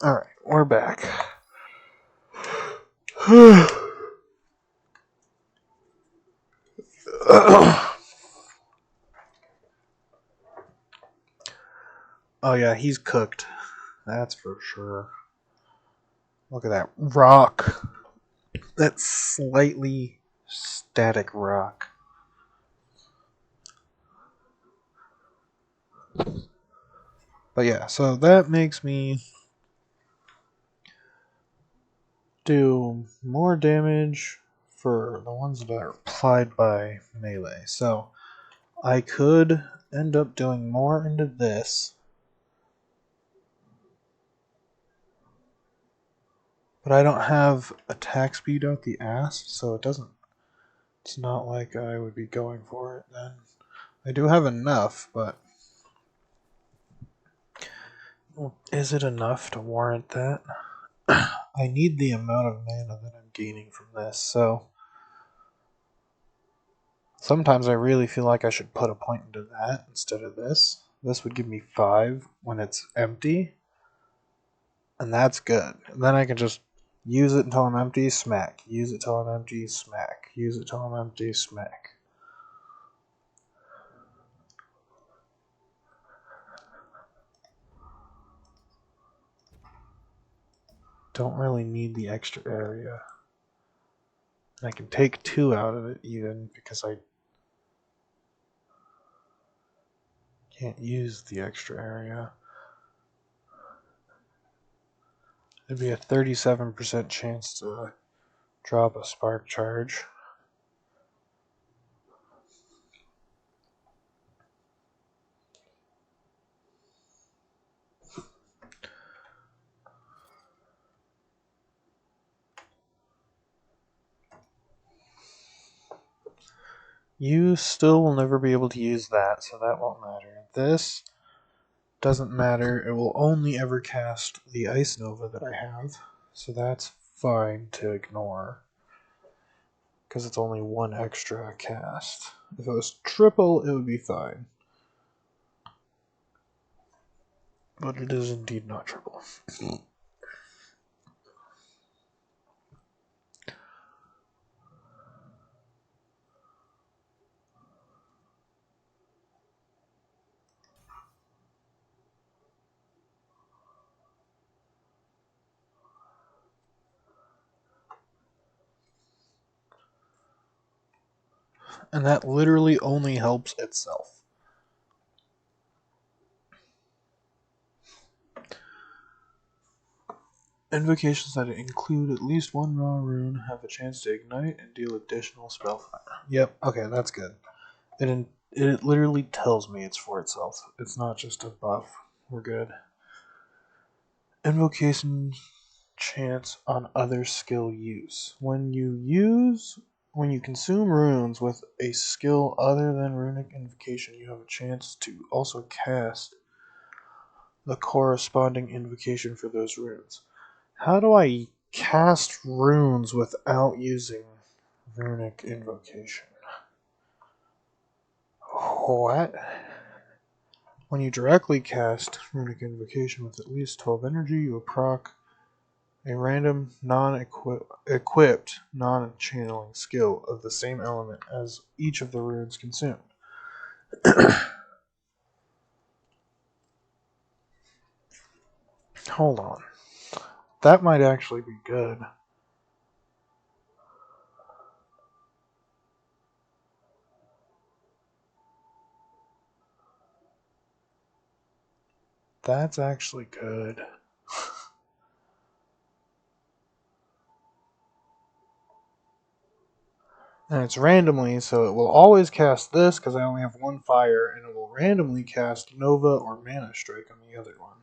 Alright, we're back. Oh yeah, he's cooked. That's for sure. Look at that rock. That slightly static rock. But yeah, so that makes me do more damage for the ones that are applied by melee. So I could end up doing more into this. But I don't have attack speed out the ass, so it's not like I would be going for it then. I do have enough, but is it enough to warrant that? I need the amount of mana that I'm gaining from this, so sometimes I really feel like I should put a point into that instead of this. This would give me 5 when it's empty, and that's good. And then I can just use it until I'm empty, smack. Use it till I'm empty, smack. Use it till I'm empty, smack. Don't really need the extra area. I can take 2 out of it even because I can't use the extra area. There'd be a 37% chance to drop a spark charge. You still will never be able to use that, so that won't matter. This doesn't matter. It will only ever cast the Ice Nova that I have, so that's fine to ignore. Because it's only 1 extra cast. If it was triple, it would be fine. But it is indeed not triple. And that literally only helps itself. Invocations that include at least 1 raw rune have a chance to ignite and deal additional spell fire. Yep, okay, that's good. It literally tells me it's for itself. It's not just a buff. We're good. Invocation chance on other skill use. When you consume runes with a skill other than runic invocation, you have a chance to also cast the corresponding invocation for those runes. How do I cast runes without using runic invocation? What? When you directly cast runic invocation with at least 12 energy, you will proc a random non-equipped non-channeling skill of the same element as each of the runes consumed. Hold on. That might actually be good. That's actually good. And it's randomly, so it will always cast this because I only have 1 fire, and it will randomly cast Nova or Mana Strike on the other one.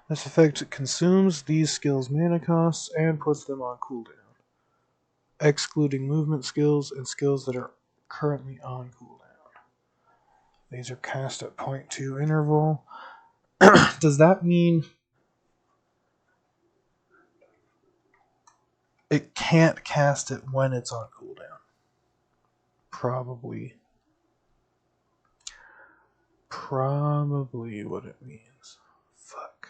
This effect consumes these skills' mana costs and puts them on cooldown, excluding movement skills and skills that are currently on cooldown. These are cast at 0.2 interval. Does that mean it can't cast it when it's on cooldown? Probably. probably what it means. Fuck.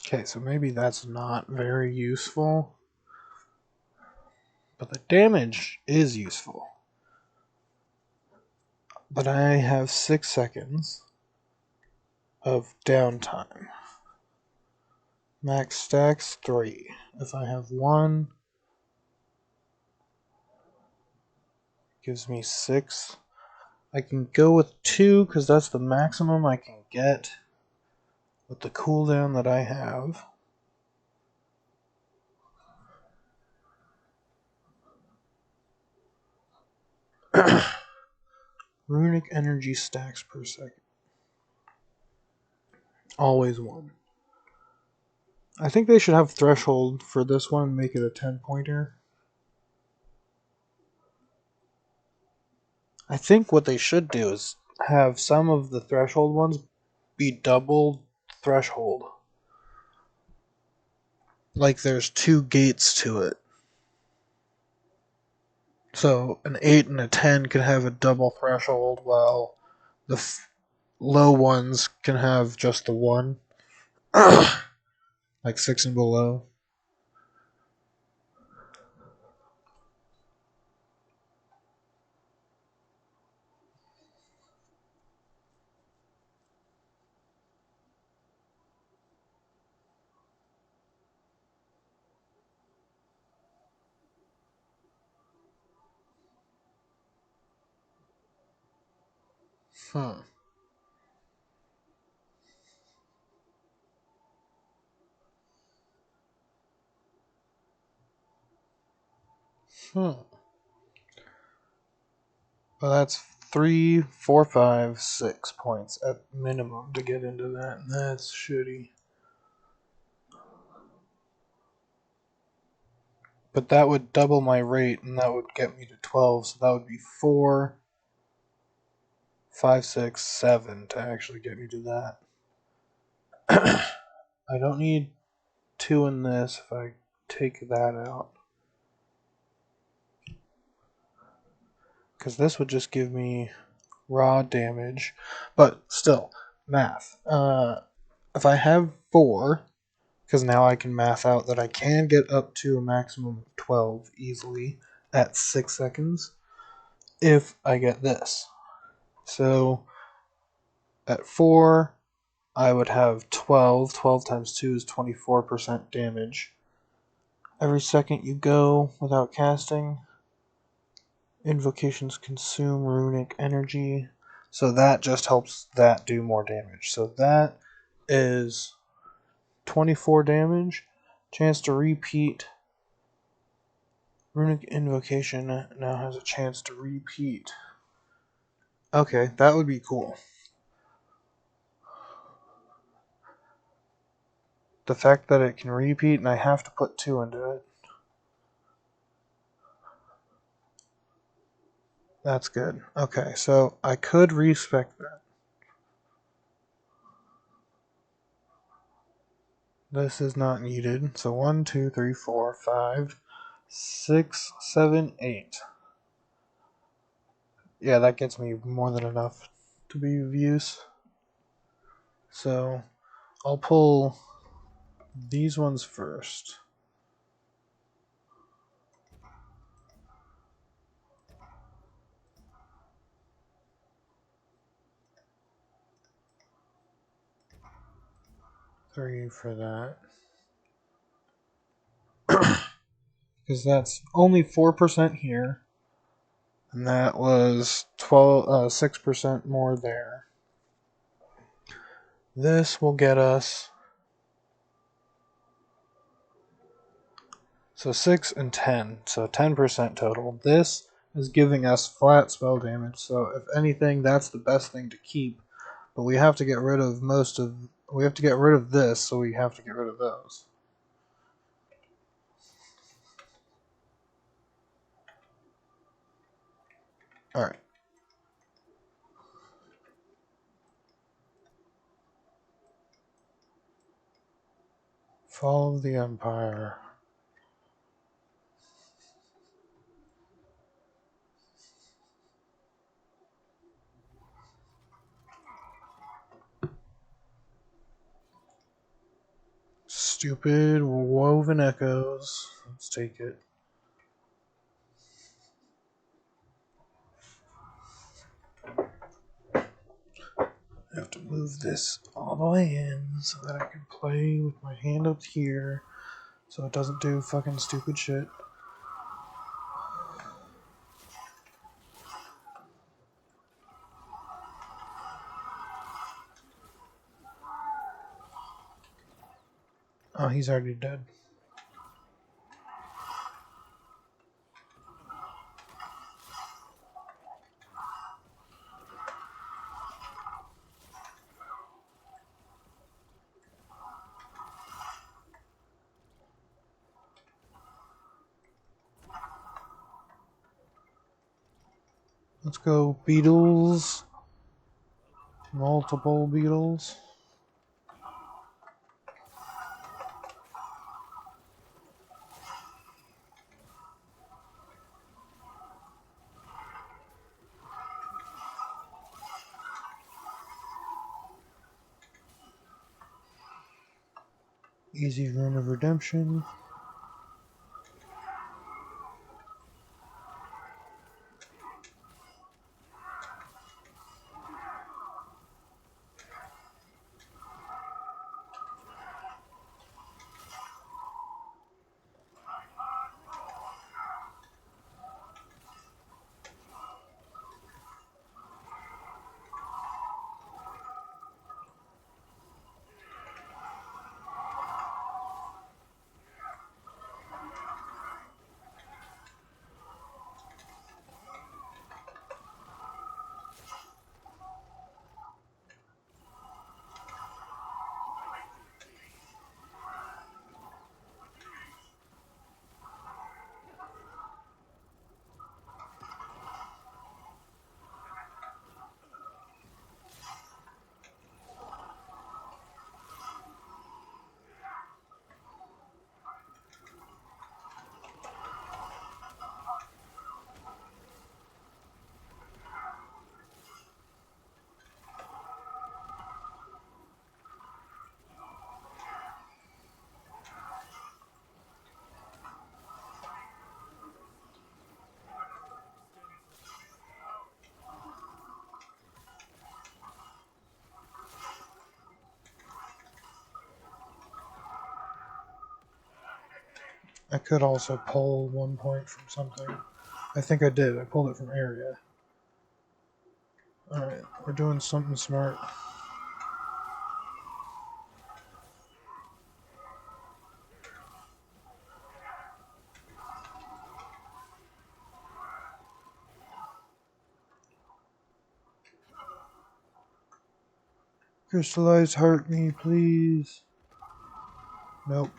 Okay, so maybe that's not very useful. But the damage is useful. But I have 6 seconds of downtime. Max stacks 3. If I have 1, gives me 6. I can go with 2 because that's the maximum I can get with the cooldown that I have. Runic energy stacks per second. Always 1. I think they should have threshold for this one and make it a 10-pointer. I think what they should do is have some of the threshold ones be double threshold. Like there's 2 gates to it. So an 8 and a 10 can have a double threshold, while the low ones can have just the 1. Like 6 and below. Hmm. Hmm. Well, that's 3, 4, 5, 6 points at minimum to get into that. That's shitty. But that would double my rate, and that would get me to 12. So that would be 4, 5, 6, 7 to actually get me to that. I don't need 2 in this if I take that out. Because this would just give me raw damage. But still, math. If I have 4, because now I can math out that I can get up to a maximum of 12 easily at 6 seconds if I get this. So at 4, I would have 12. 12 times 2 is 24% damage. Every second you go without casting, invocations consume runic energy. So that just helps that do more damage. So that is 24 damage. Chance to repeat. Runic invocation now has a chance to repeat. Okay, that would be cool. The fact that it can repeat and I have to put 2 into it. That's good. Okay, so I could respec that. This is not needed. So 1, 2, 3, 4, 5, 6, 7, 8. Yeah, that gets me more than enough to be of use. So I'll pull these ones first. Three for that. Because that's only 4% here. And that was 6% more there. This will get us so 6 and 10, so 10% total. This is giving us flat spell damage, so if anything, that's the best thing to keep. But we have to get rid of we have to get rid of this, so we have to get rid of those. Alright. Fall of the Empire. Stupid woven echoes. Let's take it. I have to move this all the way in so that I can play with my hand up here so it doesn't do fucking stupid shit. Oh, he's already dead. Let's go beetles. Multiple beetles. Easy run of redemption. I could also pull 1 point from something. I think I did. I pulled it from area. Alright, we're doing something smart. Crystallized heart me, please. Nope.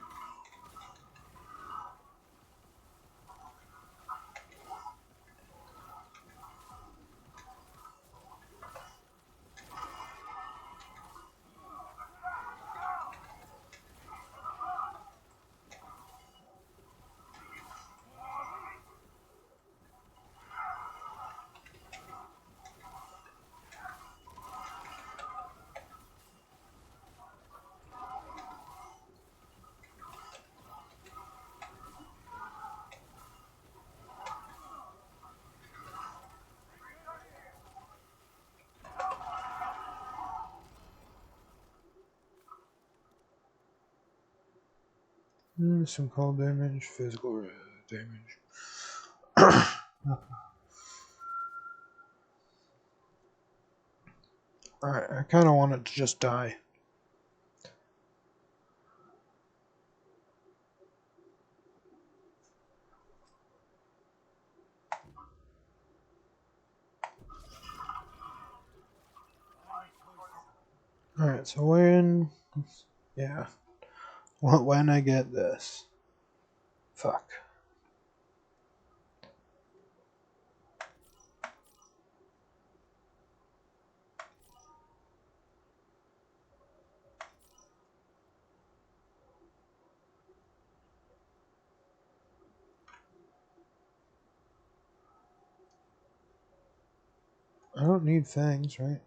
Some cold damage, physical damage. Alright, I kind of want it to just die. Alright, so when... Yeah. When I get this. Fuck. I don't need fangs, right?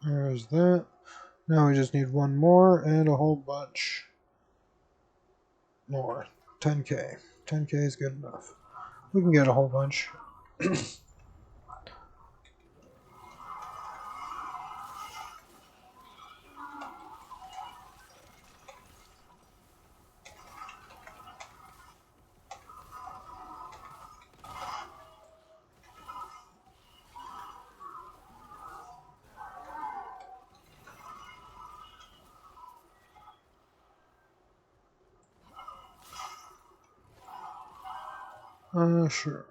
There's that. Now we just need one more and a whole bunch more. 10k. 10k is good enough. We can get a whole bunch. Sure.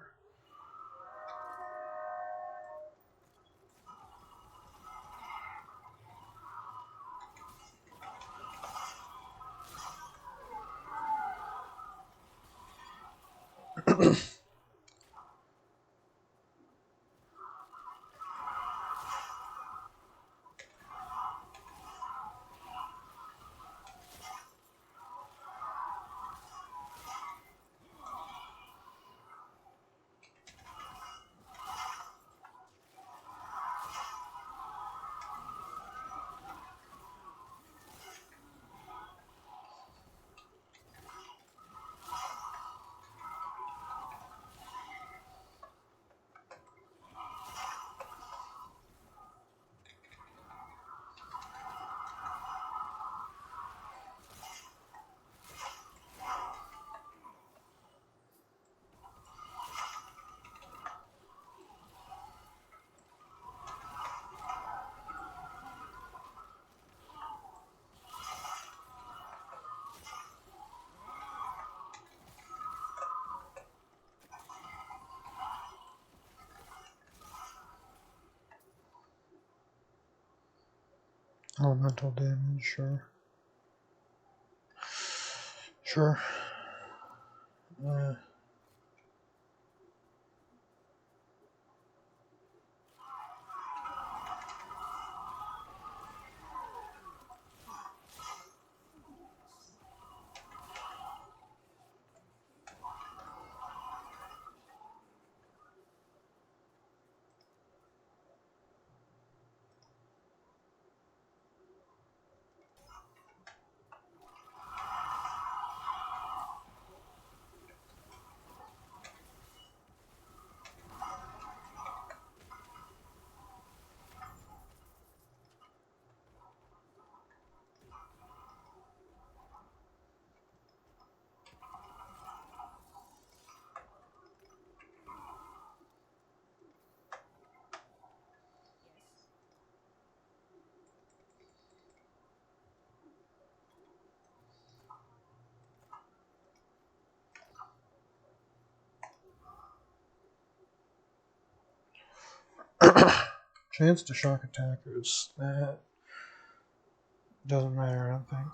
Elemental damage, sure. Sure. Chance to shock attackers. That doesn't matter, I don't think.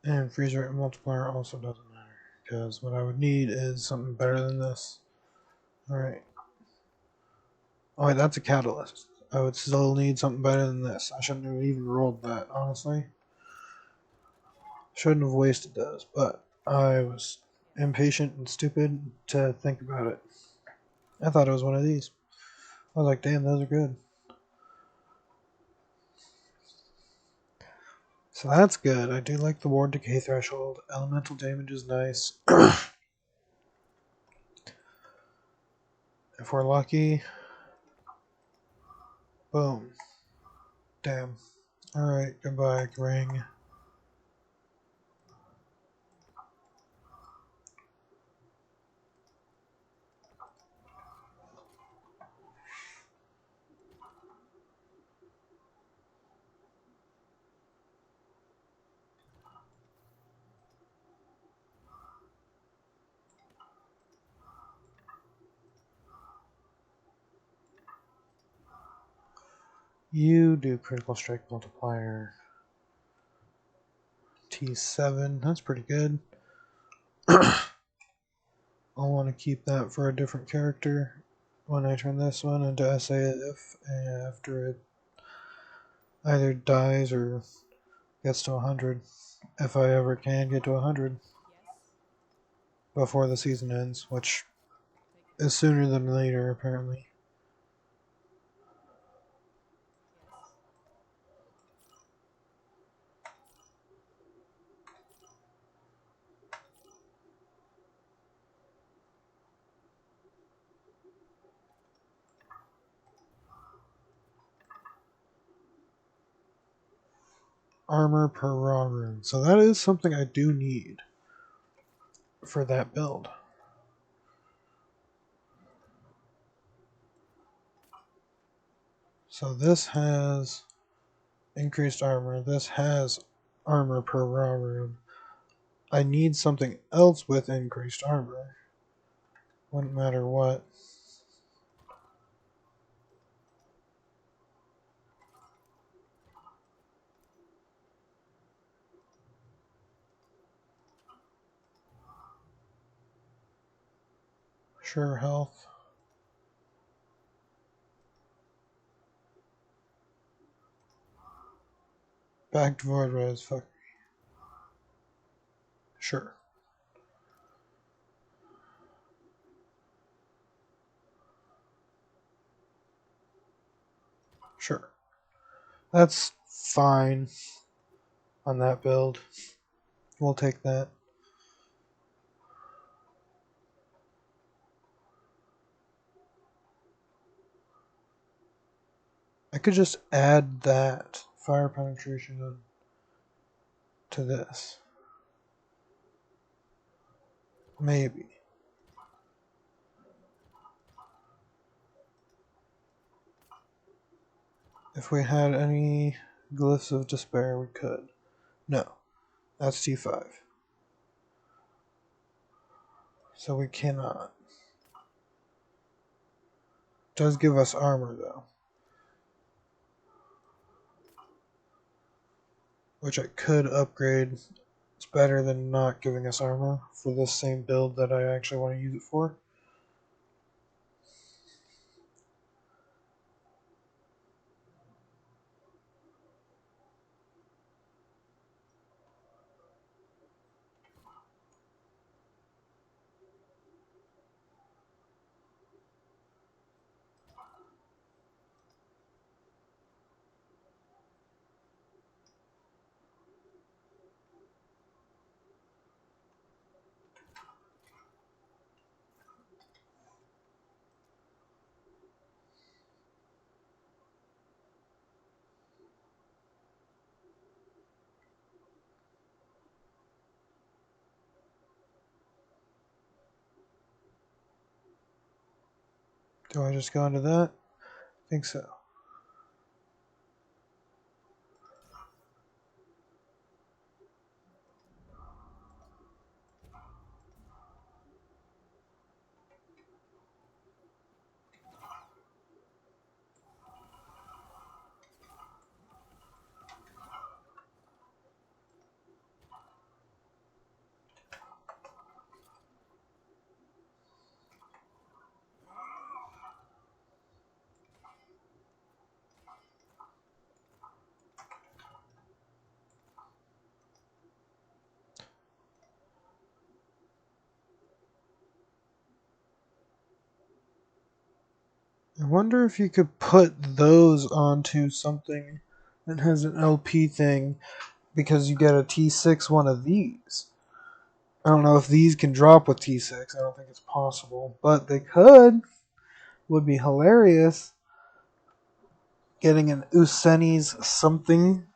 And freeze rate multiplier also doesn't matter. Because what I would need is something better than this. Alright. Oh, wait, that's a catalyst. I would still need something better than this. I shouldn't have even rolled that, honestly. Shouldn't have wasted those, but I was impatient and stupid to think about it. I thought it was one of these. I was like, damn, those are good. So that's good. I do like the ward decay threshold. Elemental damage is nice. If we're lucky. Boom. Damn. Alright, goodbye, ring. You do critical strike multiplier. T7, that's pretty good. I'll want to keep that for a different character when I turn this one into SAF after it either dies or gets to 100. If I ever can get to 100 before the season ends, which is sooner than later, apparently. Armor per raw rune. So that is something I do need for that build. So this has increased armor. This has armor per raw rune. I need something else with increased armor. Wouldn't matter what. Sure health. Back to void res. Fuck. Sure. Sure. That's fine on that build. We'll take that. I could just add that fire penetration to this. Maybe. If we had any glyphs of despair, we could. No. That's T5. So we cannot. Does give us armor though. Which I could upgrade. It's better than not giving us armor for this same build that I actually want to use it for. Do I just go into that? I think so. I wonder if you could put those onto something that has an LP thing because you get a T6 one of these. I don't know if these can drop with T6. I don't think it's possible, but they could. Would be hilarious. Getting an Useni's something.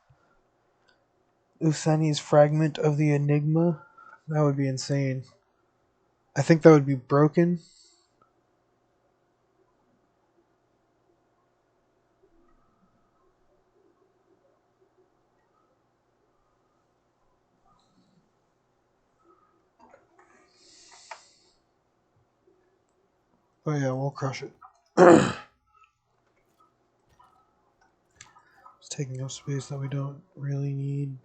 Useni's fragment of the Enigma. That would be insane. I think that would be broken. But yeah, we'll crush it. It's taking up space that we don't really need.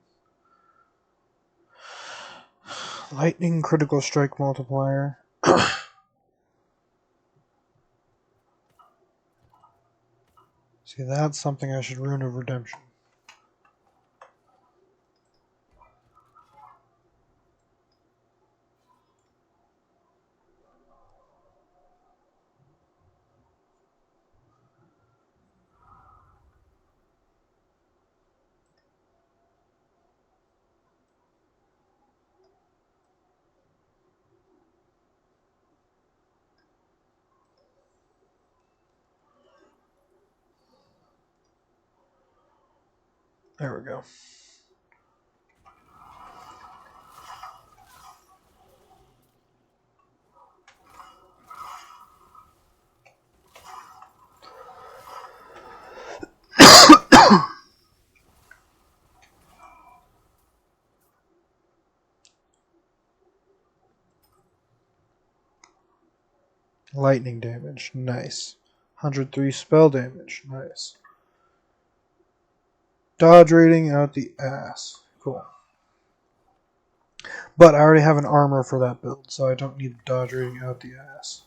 Lightning critical strike multiplier. See, that's something I should Rune of Redemption. There we go. Lightning damage, nice. 103 spell damage, nice. Dodge rating out the ass, cool. But I already have an armor for that build, so I don't need dodge rating out the ass.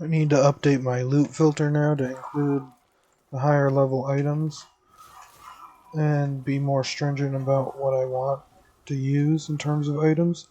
I need to update my loot filter now to include the higher level items and be more stringent about what I want to use in terms of items.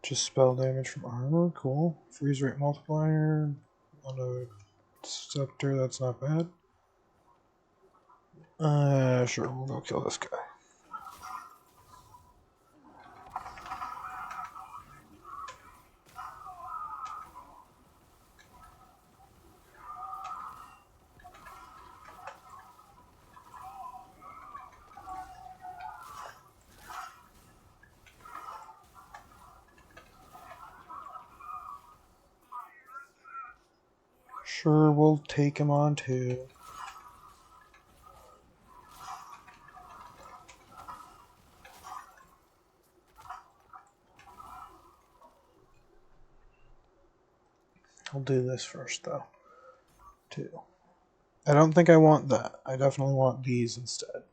Just spell damage from armor, cool. Freeze rate multiplier on a scepter, that's not bad. Sure, we'll go kill this guy. Sure, we'll take him on too. I'll do this first though, too. I don't think I want that. I definitely want these instead.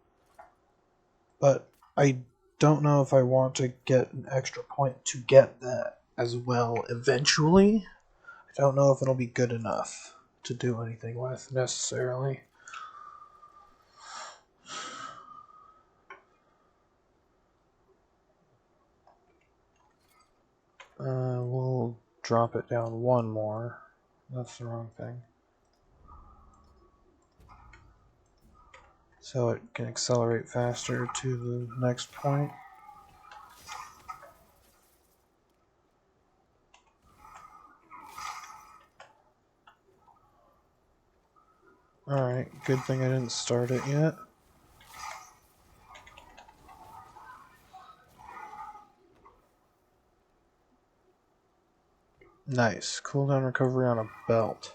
But I don't know if I want to get an extra point to get that as well eventually. I don't know if it'll be good enough to do anything with necessarily. We'll drop it down one more. That's the wrong thing. So it can accelerate faster to the next point. Alright, good thing I didn't start it yet. Nice. Cooldown recovery on a belt.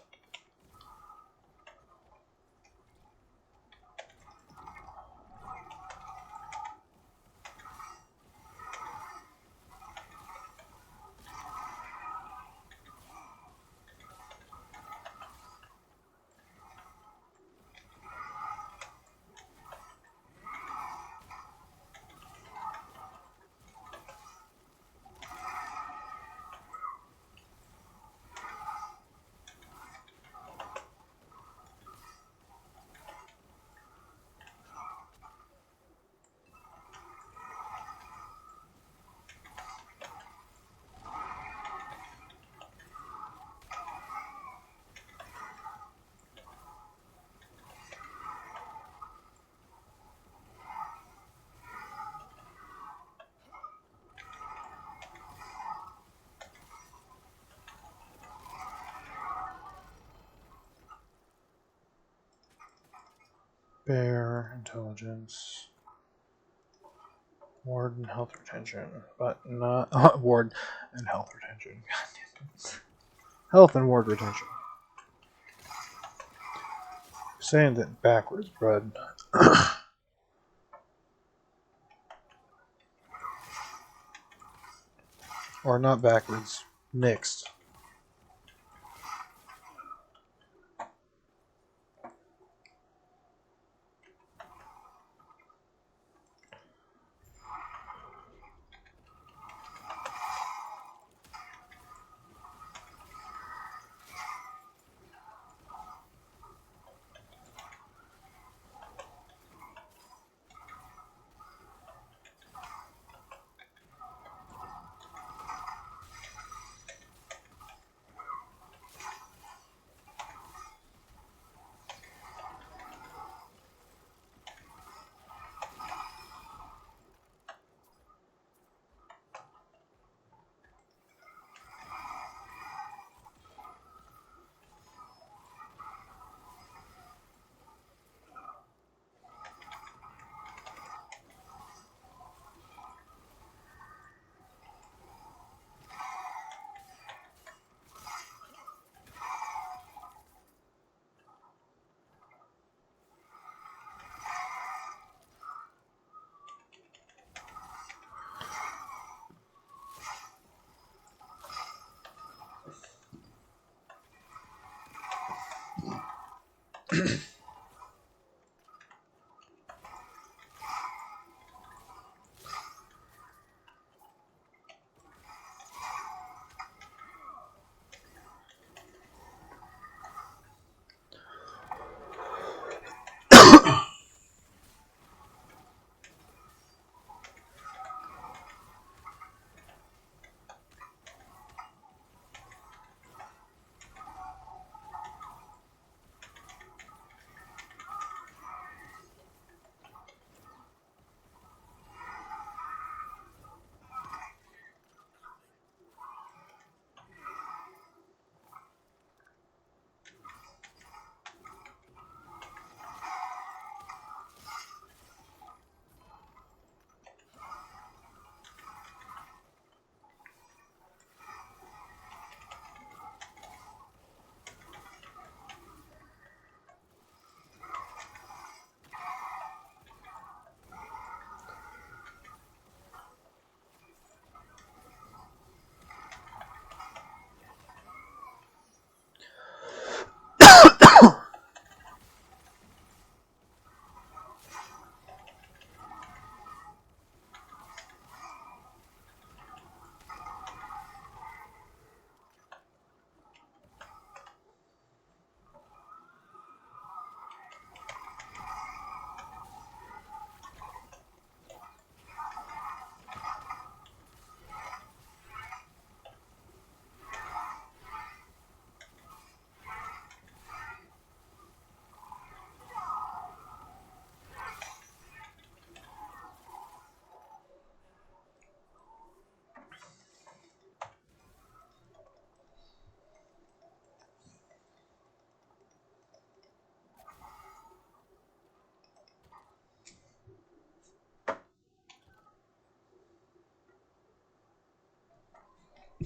bear, intelligence, ward and health retention, but not ward and health retention. Health and ward retention. Saying that backwards, bud. Or not backwards. Next.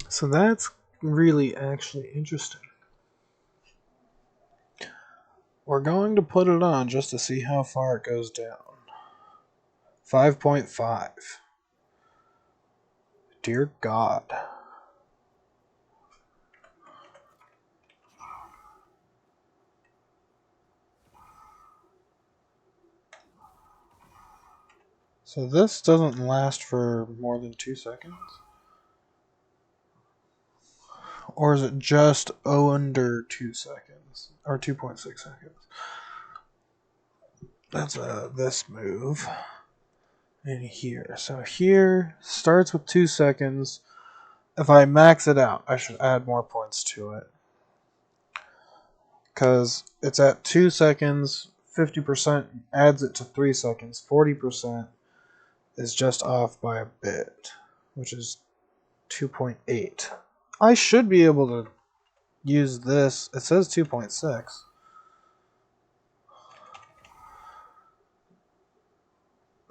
So that's really actually interesting. We're going to put it on just to see how far it goes down. 5.5. Dear God. So this doesn't last for more than 2 seconds? Or is it just under 2 seconds? Or 2.6 seconds? That's this move. And here. So here starts with 2 seconds. If I max it out, I should add more points to it. Because it's at 2 seconds, 50% adds it to 3 seconds, 40% is just off by a bit, which is 2.8. I should be able to use this. It says 2.6.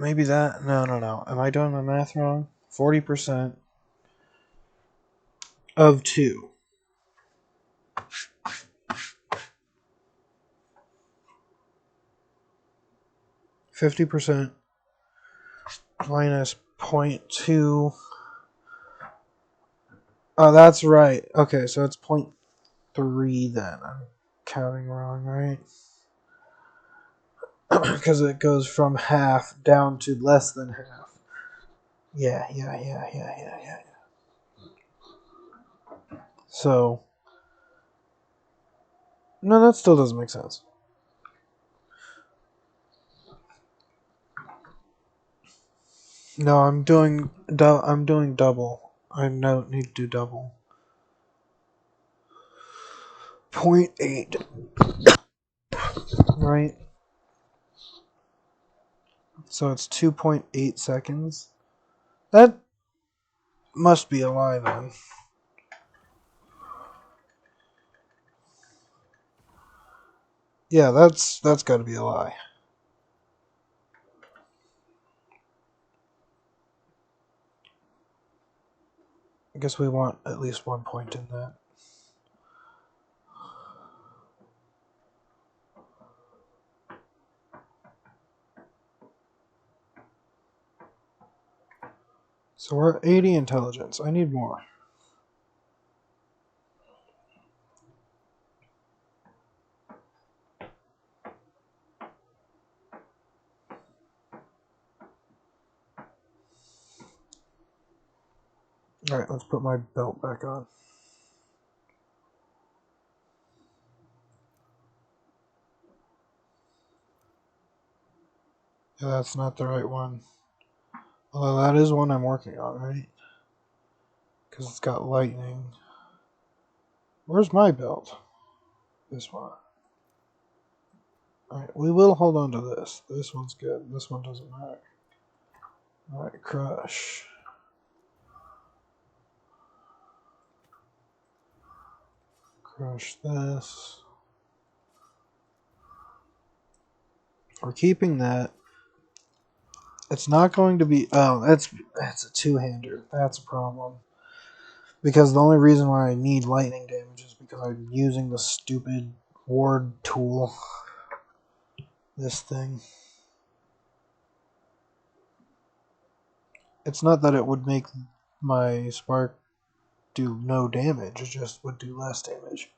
maybe that. No. Am I doing my math wrong? 40% of 2. 50% minus 0.2. Oh, that's right. Okay, so it's 0.3 then. I'm counting wrong, right? Because it goes from half down to less than half. Yeah. So, no, that still doesn't make sense. No, I'm doing double. I don't need to do double. 0.8. Right? So it's 2.8 seconds. That must be a lie then. Yeah, that's got to be a lie. I guess we want at least 1 point in that. So we're at 80 intelligence. I need more. Alright, let's put my belt back on. Yeah, that's not the right one. Although that is one I'm working on, right? Because it's got lightning. Where's my belt? This one. Alright, we will hold on to this. This one's good. This one doesn't matter. Alright, crush. Crush this. We're keeping that. It's not going to be... Oh, that's a two-hander. That's a problem. Because the only reason why I need lightning damage is because I'm using the stupid ward tool. This thing. It's not that it would make my spark do no damage, it just would do less damage.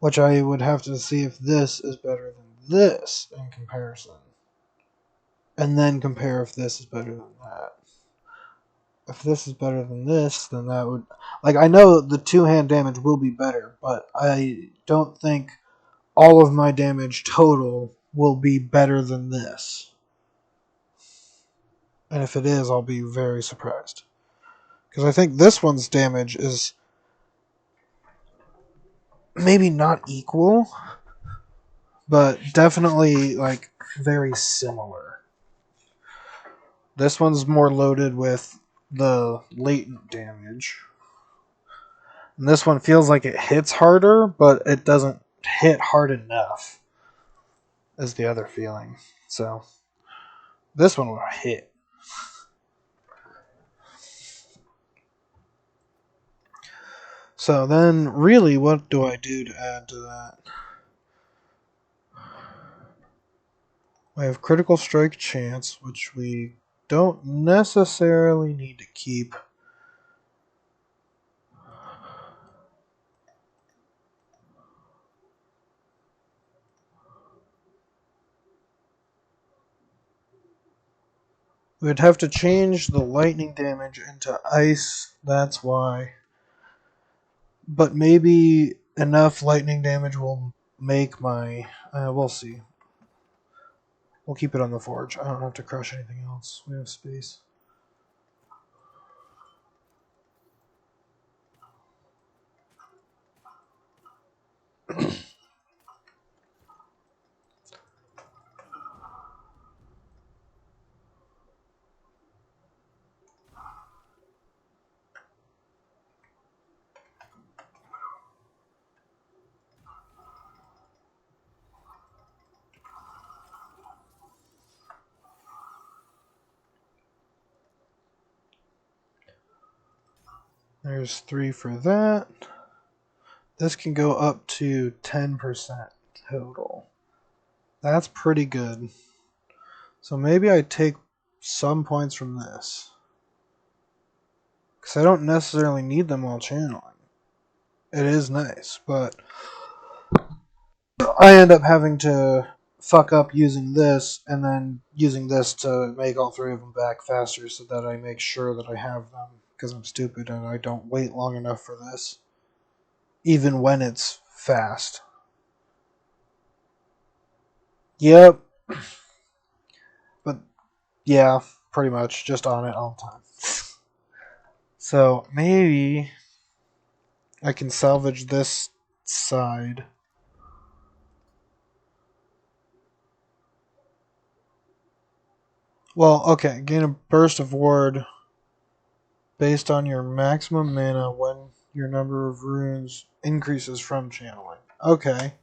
Which I would have to see if this is better than this in comparison. And then compare if this is better than that. If this is better than this, then that would... Like, I know the two-hand damage will be better, but I don't think all of my damage total will be better than this. And if it is, I'll be very surprised. Because I think this one's damage is maybe not equal, but definitely, like, very similar. This one's more loaded with the latent damage. And this one feels like it hits harder, but it doesn't hit hard enough, is the other feeling. So, this one will hit. So then, really, what do I do to add to that? I have critical strike chance, which we don't necessarily need to keep. We'd have to change the lightning damage into ice, that's why. But maybe enough lightning damage will make my... we'll see. We'll keep it on the forge. I don't have to crush anything else. We have space. There's 3 for that. This can go up to 10% total. That's pretty good. So maybe I take some points from this. Because I don't necessarily need them while channeling. It is nice, but I end up having to fuck up using this and then using this to make all 3 of them back faster so that I make sure that I have them. Because I'm stupid and I don't wait long enough for this. Even when it's fast. Yep. But yeah, pretty much just on it all the time. So maybe I can salvage this side. Well, okay, gain a burst of ward based on your maximum mana when your number of runes increases from channeling. Okay.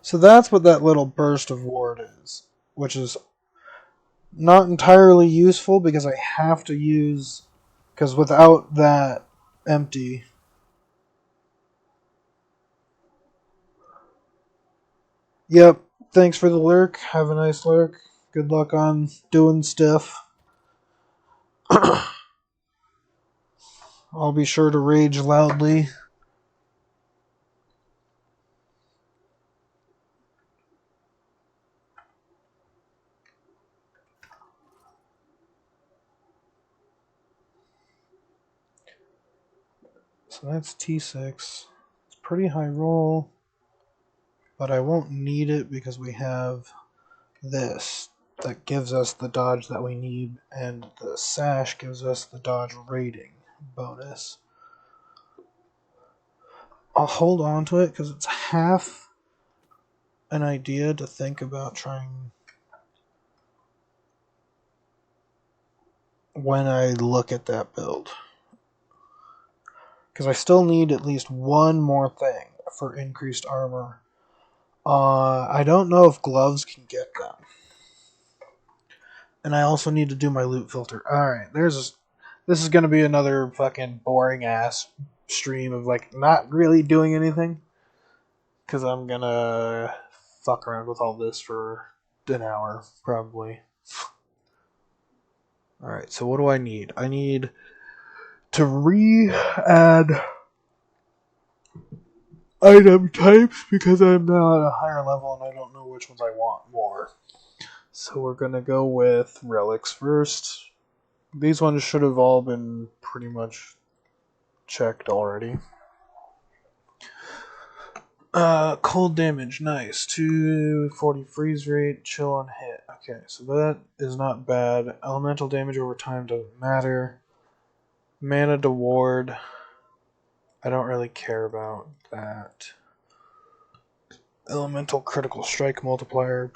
So that's what that little burst of ward is, which is not entirely useful because I have to use, because without that empty. Yep, thanks for the lurk. Have a nice lurk. Good luck on doing stuff. I'll be sure to rage loudly. So that's T6. It's pretty high roll, but I won't need it because we have this that gives us the dodge that we need, and the sash gives us the dodge rating bonus. I'll hold on to it because it's half an idea to think about trying when I look at that build. Because I still need at least one more thing for increased armor. I don't know if gloves can get them. And I also need to do my loot filter. Alright, this is going to be another fucking boring ass stream of like not really doing anything. Because I'm going to fuck around with all this for an hour, probably. Alright, so what do I need? I need to re-add item types because I'm now at a higher level and I don't know which ones I want more. So we're going to go with relics first. These ones should have all been pretty much checked already. Cold damage, nice. 240 freeze rate, chill on hit. Okay, so that is not bad. Elemental damage over time doesn't matter. Mana to ward. I don't really care about that. Elemental critical strike multiplier.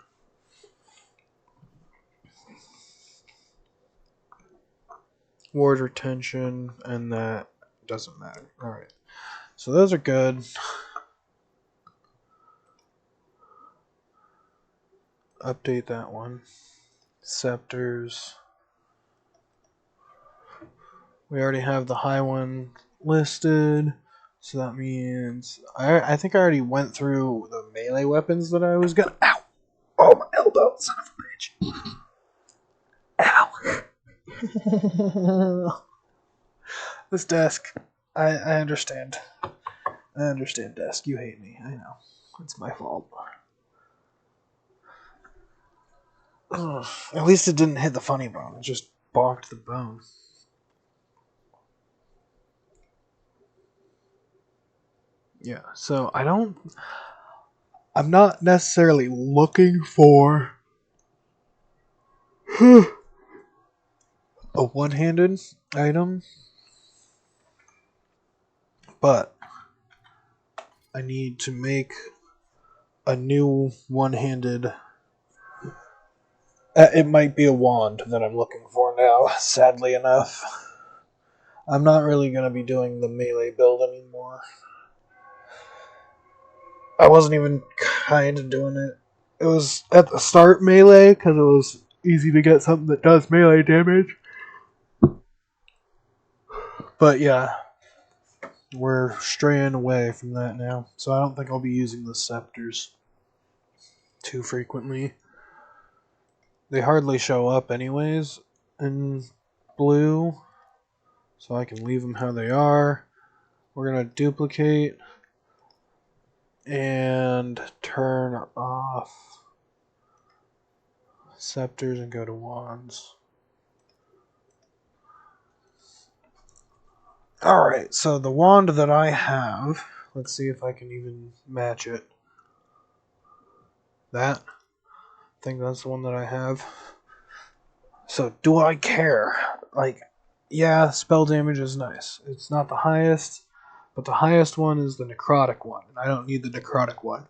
Ward retention, and that doesn't matter. Alright. So those are good. Update that one. Scepters. We already have the high one listed. So that means I think I already went through the melee weapons that I was gonna. Ow! Oh, my elbow, son of a bitch! Ow! This desk. I understand. I understand, desk. You hate me. I know. It's my fault. Ugh. At least it didn't hit the funny bone. It just bonked the bone. Yeah, so I'm not necessarily looking for a one-handed item, but I need to make a new one-handed. It might be a wand that I'm looking for now, sadly enough. I'm not really going to be doing the melee build anymore. I wasn't even kind of doing it. It was at the start melee because it was easy to get something that does melee damage. But yeah, we're straying away from that now. So I don't think I'll be using the scepters too frequently. They hardly show up anyways in blue, so I can leave them how they are. We're going to duplicate and turn off scepters and go to wands. Alright, so the wand that I have, let's see if I can even match it. That? I think that's the one that I have. So, do I care? Like, yeah, spell damage is nice. It's not the highest, but the highest one is the necrotic one, and I don't need the necrotic one.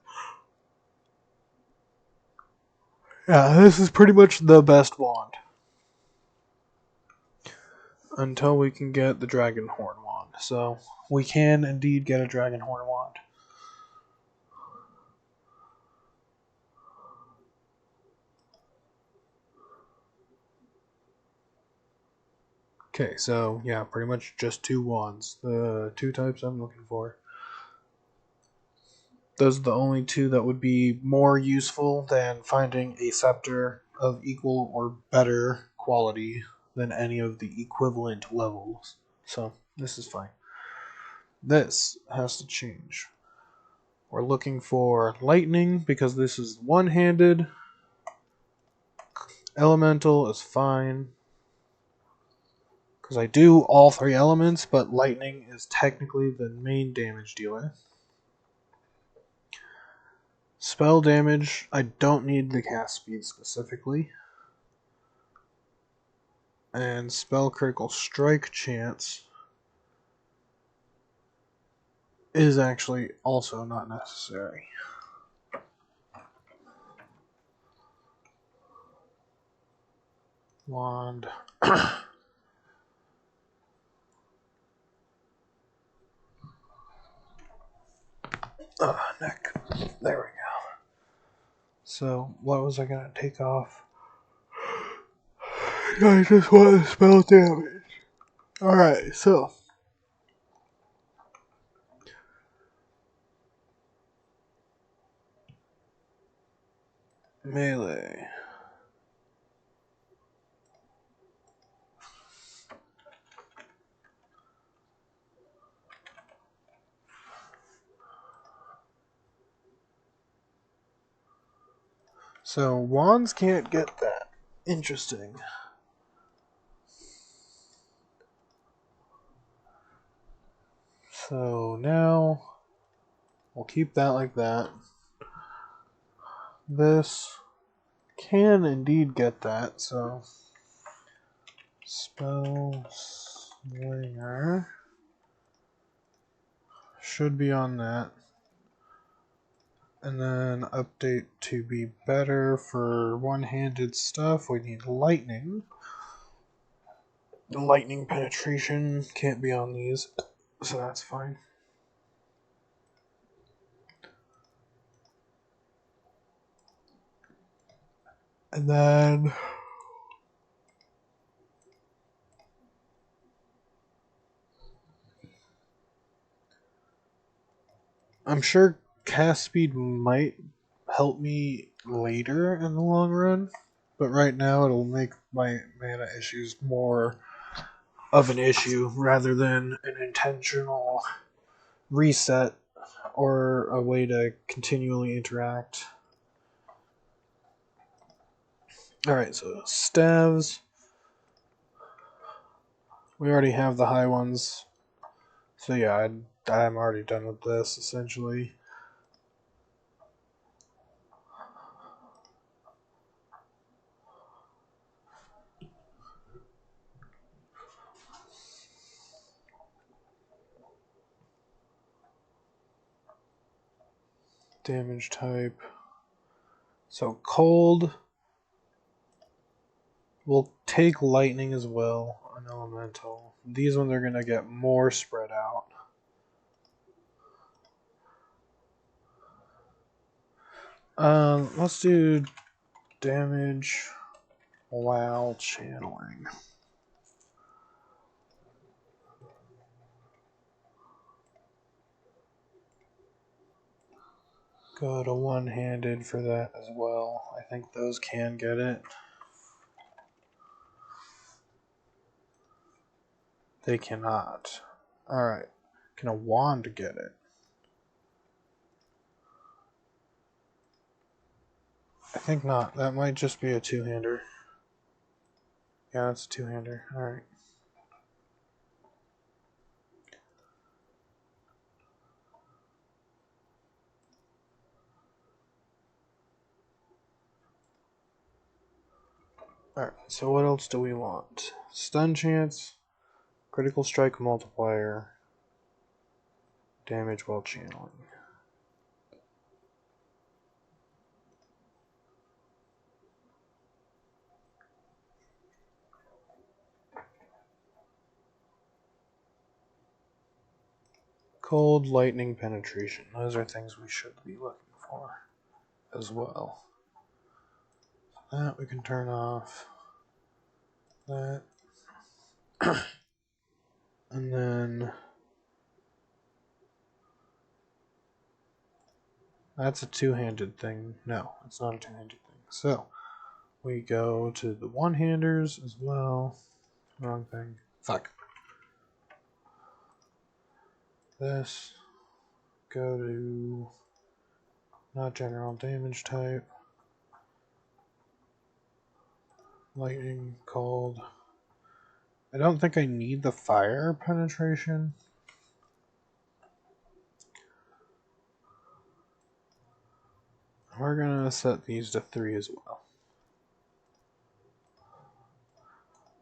Yeah, this is pretty much the best wand. Until we can get the Dragonhorn wand. So, we can indeed get a Dragonhorn wand. Okay, so yeah, pretty much just two wands. The two types I'm looking for. Those are the only two that would be more useful than finding a scepter of equal or better quality than any of the equivalent levels. So, this is fine. This has to change. We're looking for lightning because this is one-handed. Elemental is fine. Because I do all three elements, but lightning is technically the main damage dealer. Spell damage, I don't need the cast speed specifically. And spell critical strike chance is actually also not necessary. Wand. Neck. There we go. So, what was I going to take off? I just want to spell damage. Alright, so. Melee. So, wands can't get that. Interesting. So, now we'll keep that like that. This can indeed get that, so spell slinger should be on that. And then update to be better for one-handed stuff. We need lightning. The lightning penetration can't be on these, so that's fine. And then I'm sure cast speed might help me later in the long run, but right now it'll make my mana issues more of an issue rather than an intentional reset or a way to continually interact. Alright, so staves. We already have the high ones. So yeah, I'm already done with this, essentially. Damage type. So cold. We'll take lightning as well, an elemental. These ones are going to get more spread out. Let's do damage while channeling. go to one-handed for that as well. I think those can get it. They cannot. Alright. Can a wand get it? I think not. That might just be a two-hander. Yeah, that's a two-hander. Alright. Alright, so what else do we want? Stun chance, critical strike multiplier, damage while channeling. Cold lightning penetration. Those are things we should be looking for as well. That we can turn off. That. And then that's a two-handed thing. No, it's not a two-handed thing. So we go to the one-handers as well. Wrong thing. Fuck. This. Go to not general damage type. Lightning, cold. I don't think I need the fire penetration. We're gonna set these to 3 as well.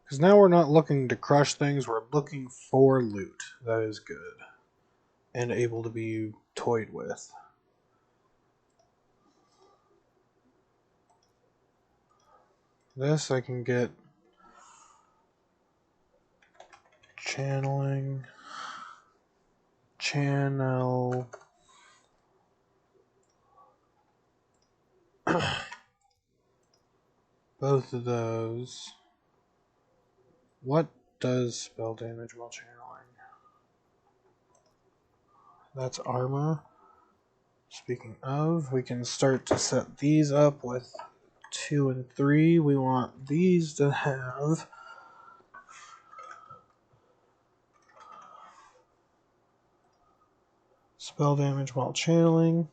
Because now we're not looking to crush things, we're looking for loot that is good and able to be toyed with. This I can get channeling, channel, both of those. What does spell damage while channeling? That's armor. Speaking of, we can start to set these up with 2 and 3. We want these to have spell damage while channeling.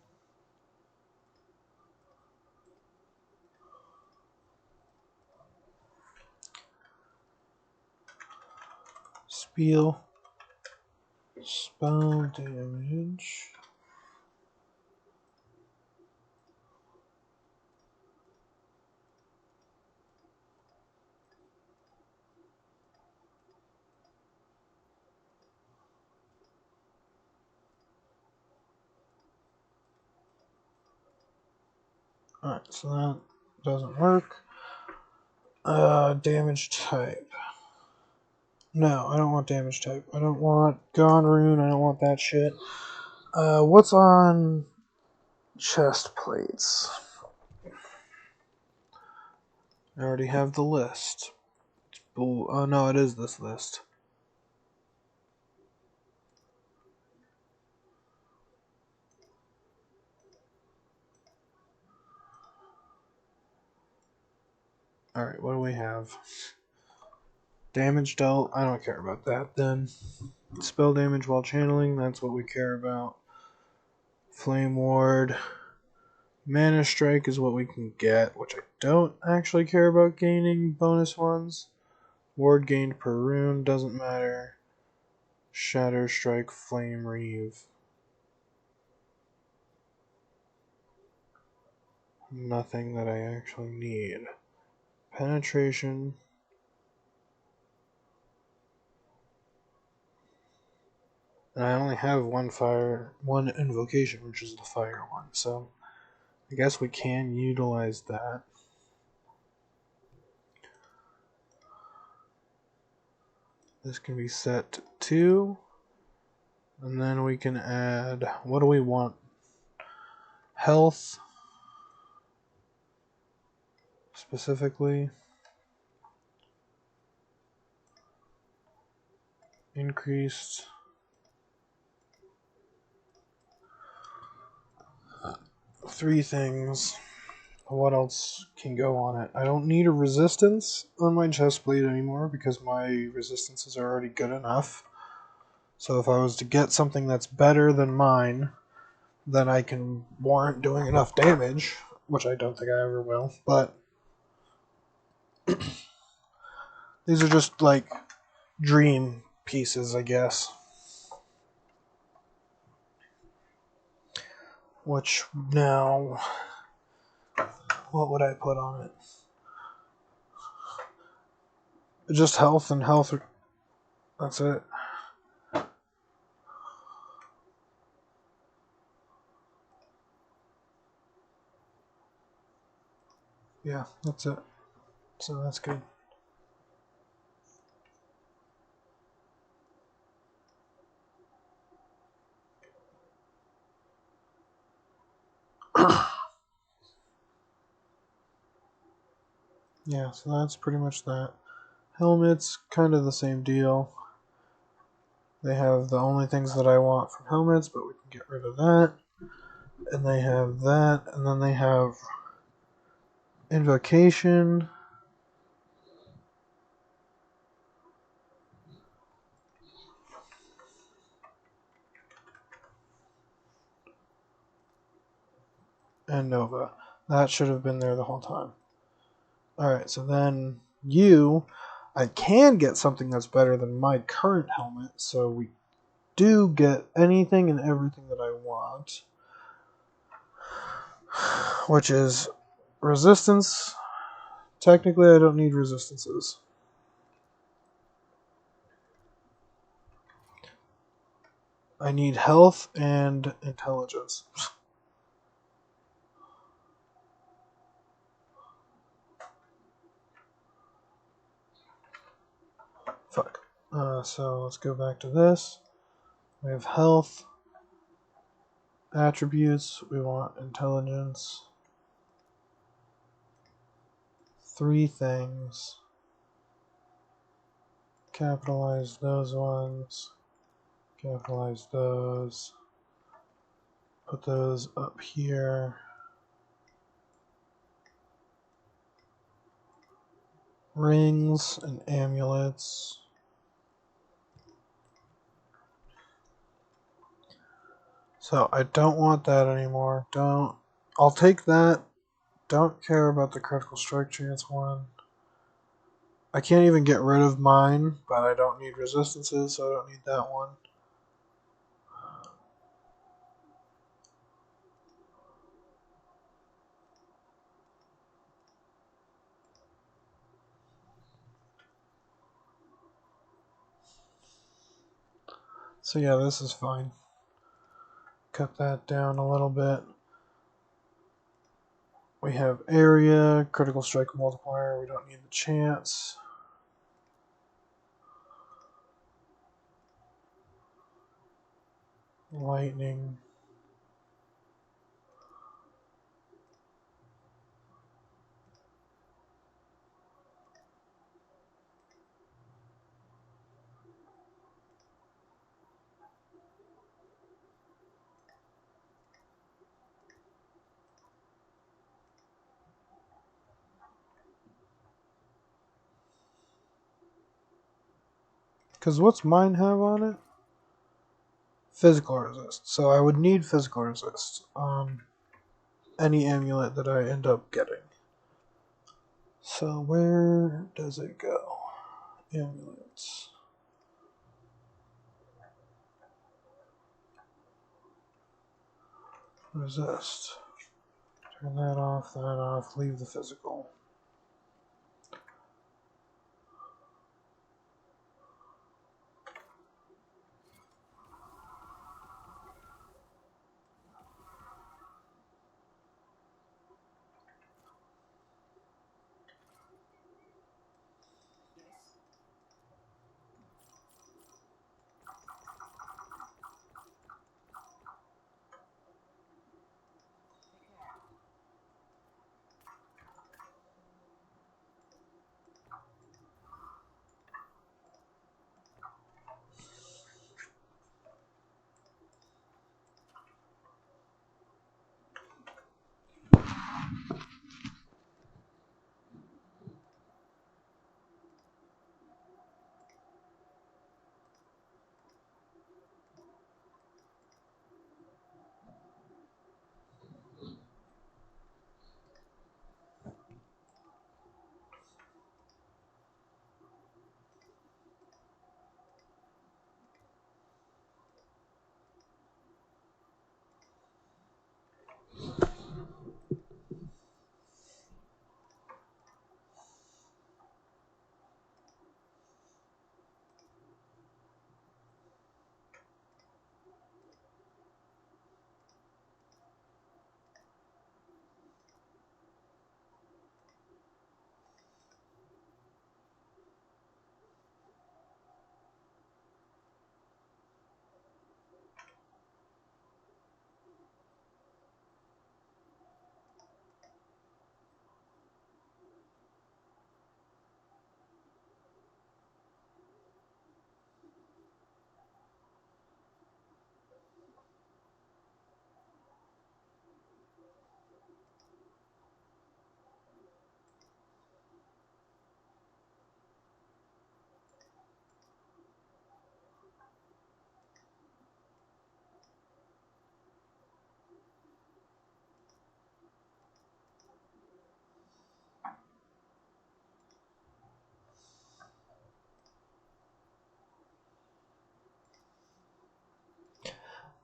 Spell damage. Alright, so that doesn't work. Damage type. No, I don't want damage type. I don't want Gone Rune. I don't want that shit. What's on chest plates? I already have the list. Oh, no, it is this list. Alright, what do we have? Damage dealt. I don't care about that then. Spell damage while channeling. That's what we care about. Flame Ward. Mana Strike is what we can get, which I don't actually care about gaining bonus ones. Ward gained per rune, doesn't matter. Shatter Strike, Flame Reave. Nothing that I actually need. Penetration. And I only have one invocation, which is the fire one, so I guess we can utilize that. This can be set to 2. And then we can add, what do we want? Health, specifically. Increased. 3 things. What else can go on it? I don't need a resistance on my chest plate anymore because my resistances are already good enough. So if I was to get something that's better than mine, then I can warrant doing enough damage, which I don't think I ever will. But these are just like dream pieces, I guess. Which now, what would I put on it? Just health and health. That's it. Yeah, that's it. So that's good. Yeah, so that's pretty much that. Helmets, kind of the same deal. They have the only things that I want from helmets, but we can get rid of that. And they have that, and then they have Invocation. And Nova. That should have been there the whole time. Alright, so then I can get something that's better than my current helmet, so we do get anything and everything that I want. Which is resistance. Technically, I don't need resistances. I need health and intelligence. Fuck. So let's go back to this. We have health, attributes, we want intelligence. 3 things. Capitalize those ones. Capitalize those. Put those up here. Rings and amulets. So I don't want that anymore. I'll take that. Don't care about the critical strike chance one. I can't even get rid of mine, but I don't need resistances, so I don't need that one. So yeah, this is fine. Cut that down a little bit. We have area, critical strike multiplier, we don't need the chance. Lightning. Because what's mine have on it? Physical resist. So I would need physical resist on any amulet that I end up getting. So where does it go? Amulets. Resist. Turn that off, leave the physical.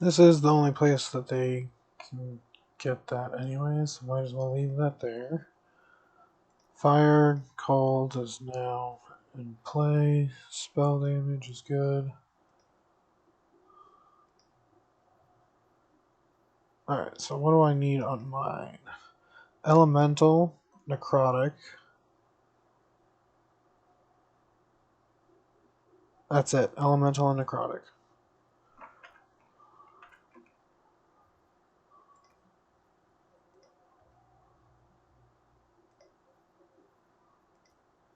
This is the only place that they can get that anyways, so might as well leave that there. Fire called is now in play. Spell damage is good. Alright, so what do I need on mine? Elemental, necrotic. That's it. Elemental and necrotic.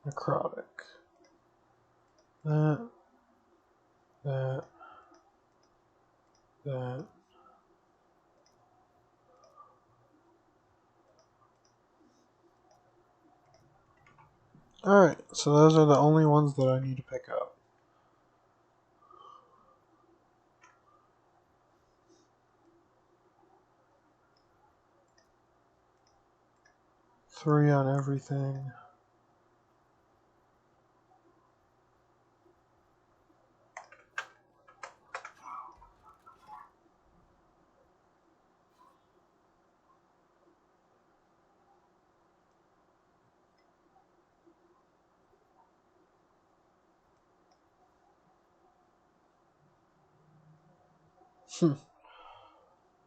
Necrotic. That. That. That. Alright, so those are the only ones that I need to pick up. Three on everything.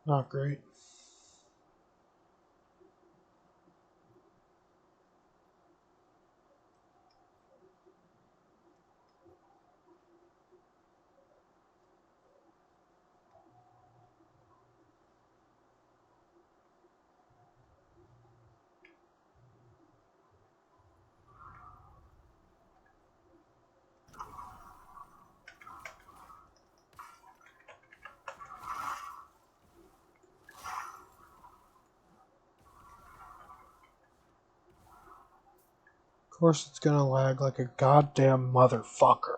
Not great. Of course it's gonna lag like a goddamn motherfucker.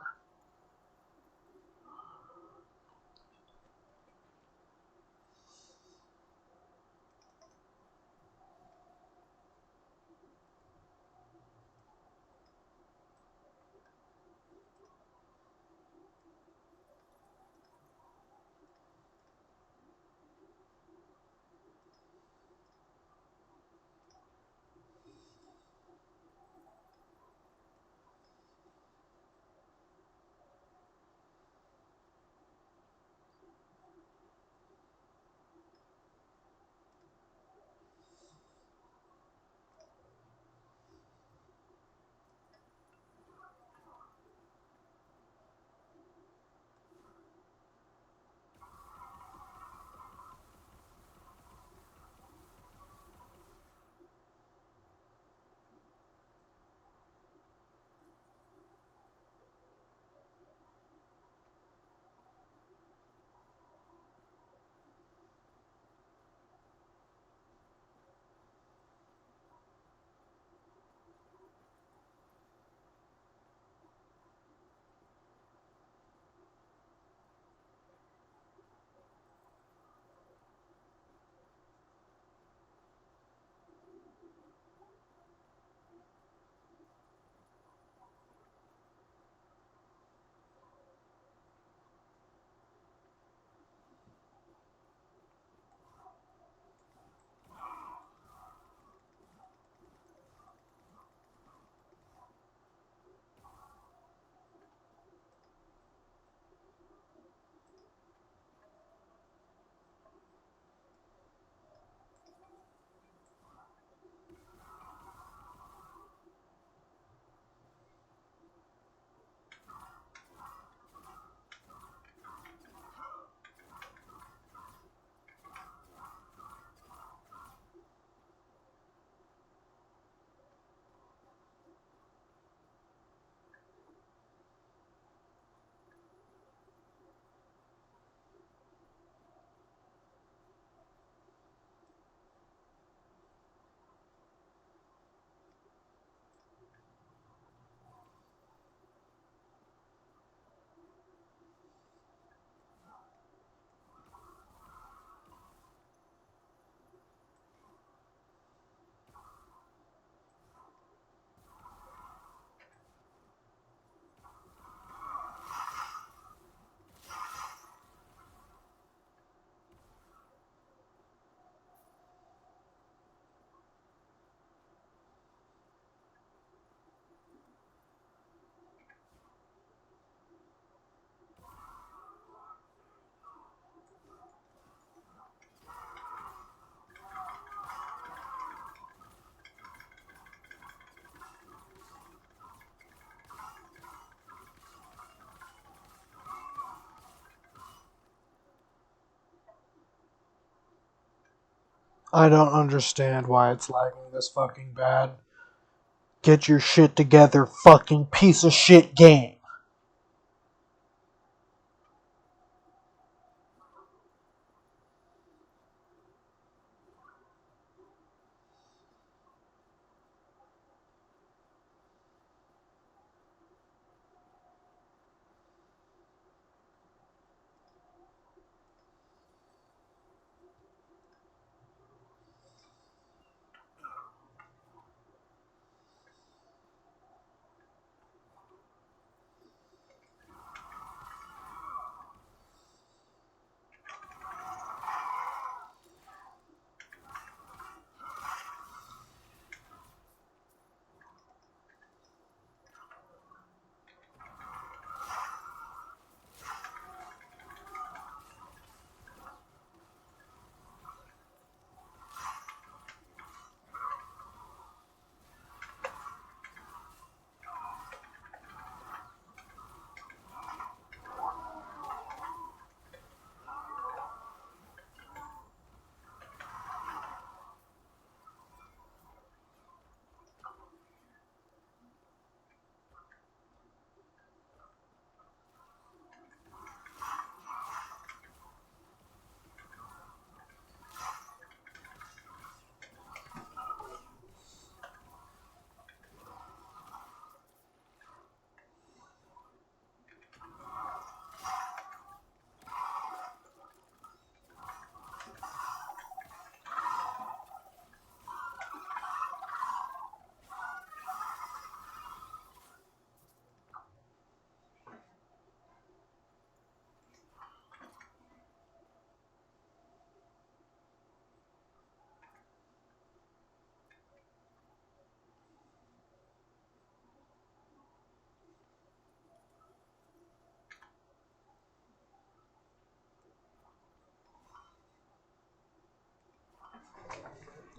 I don't understand why it's lagging this fucking bad. Get your shit together, fucking piece of shit game.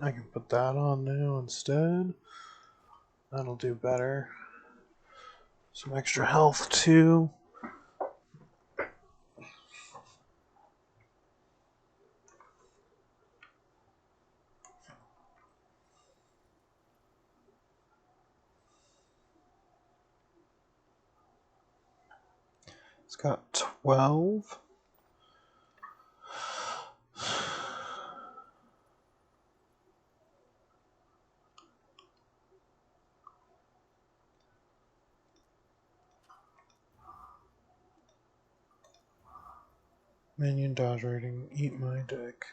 I can put that on now instead. That'll do better. Some extra health too. It's got 12. Minion dodge rating, eat my dick.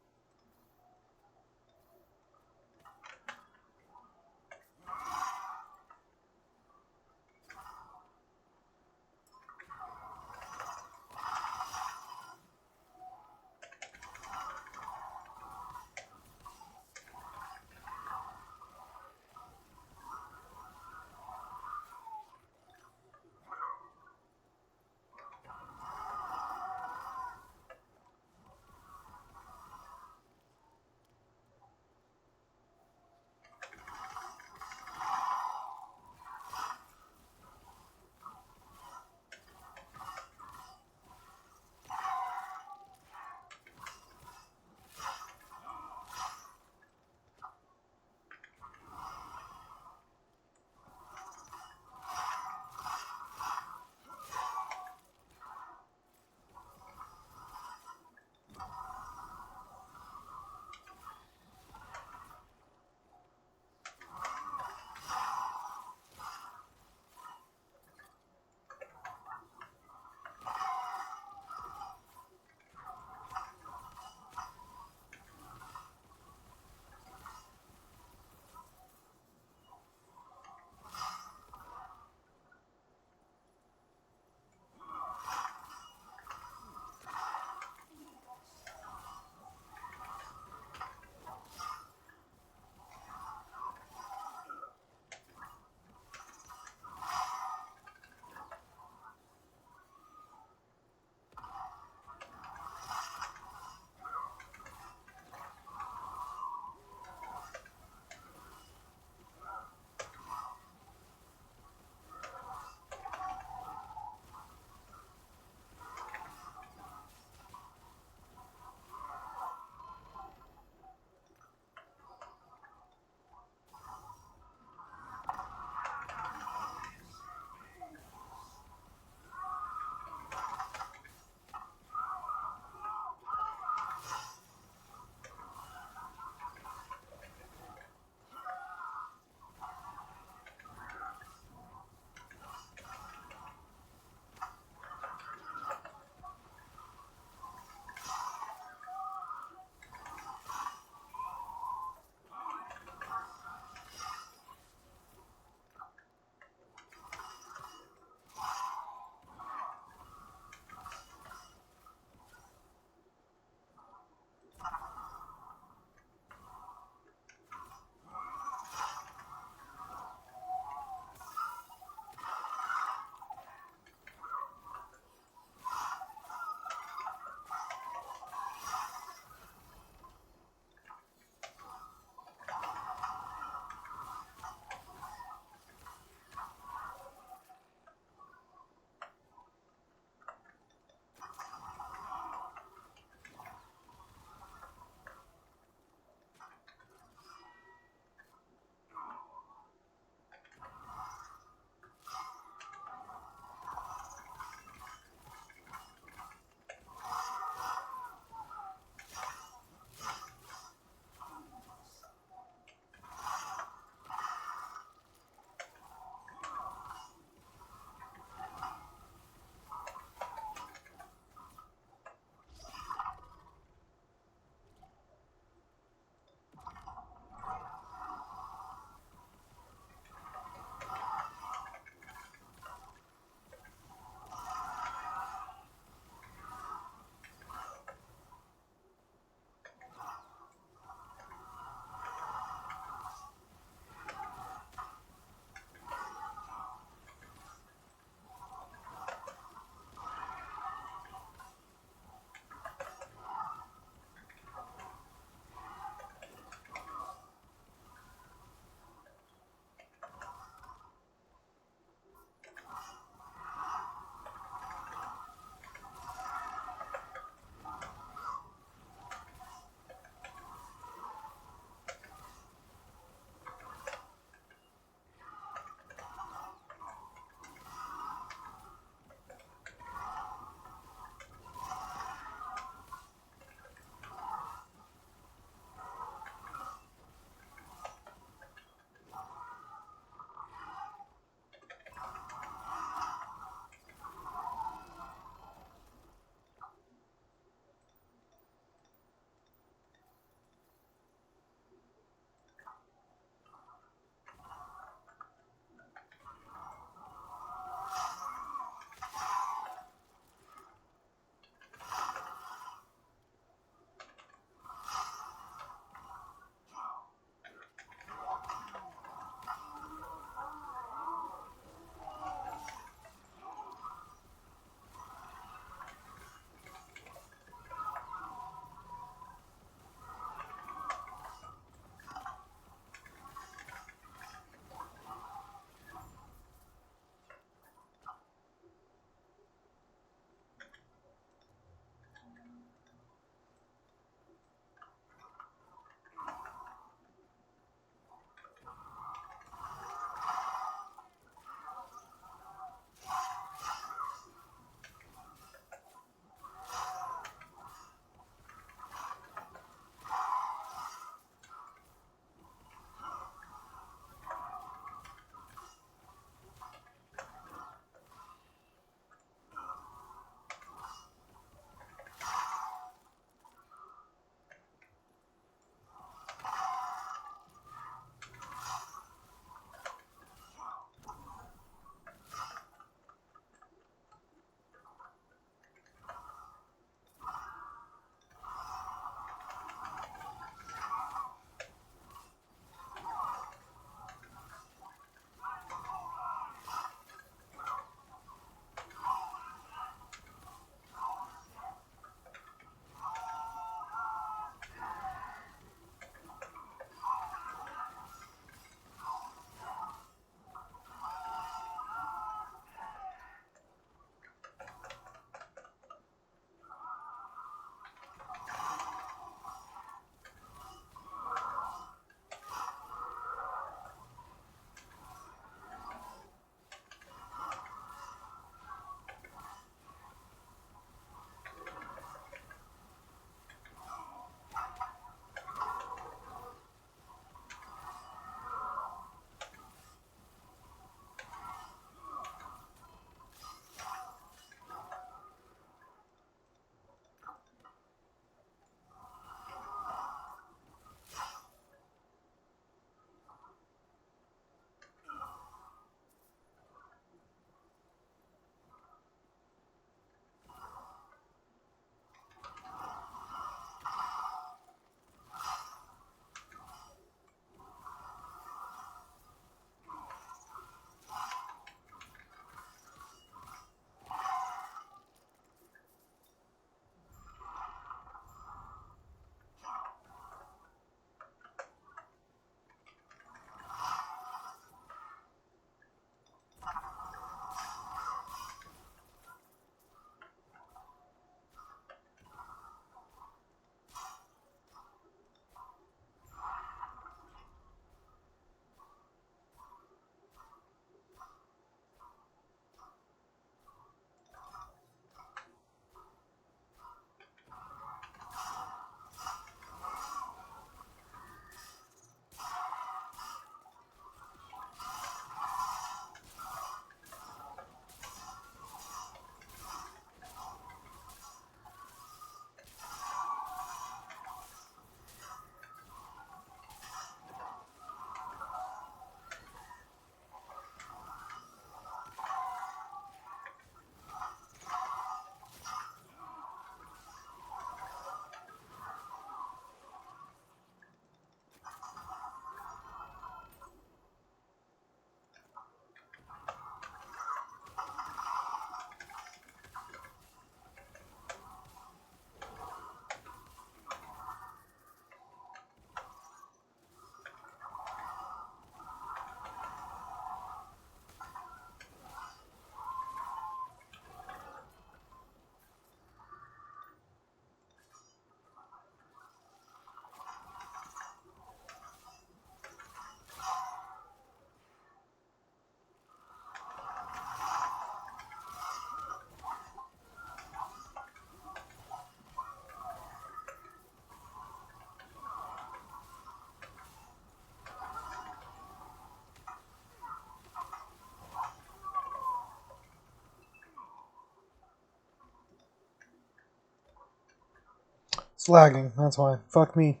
It's lagging, that's why. Fuck me.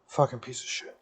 Fucking piece of shit.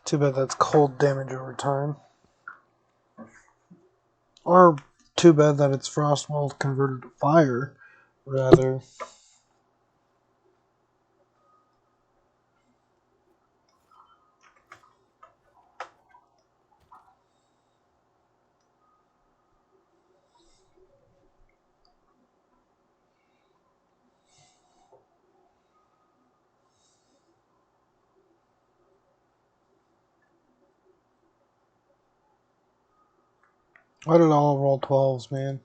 Too bad that's cold damage over time. Or too bad that it's Frostwall converted to fire, rather. Why did all roll 12s, man?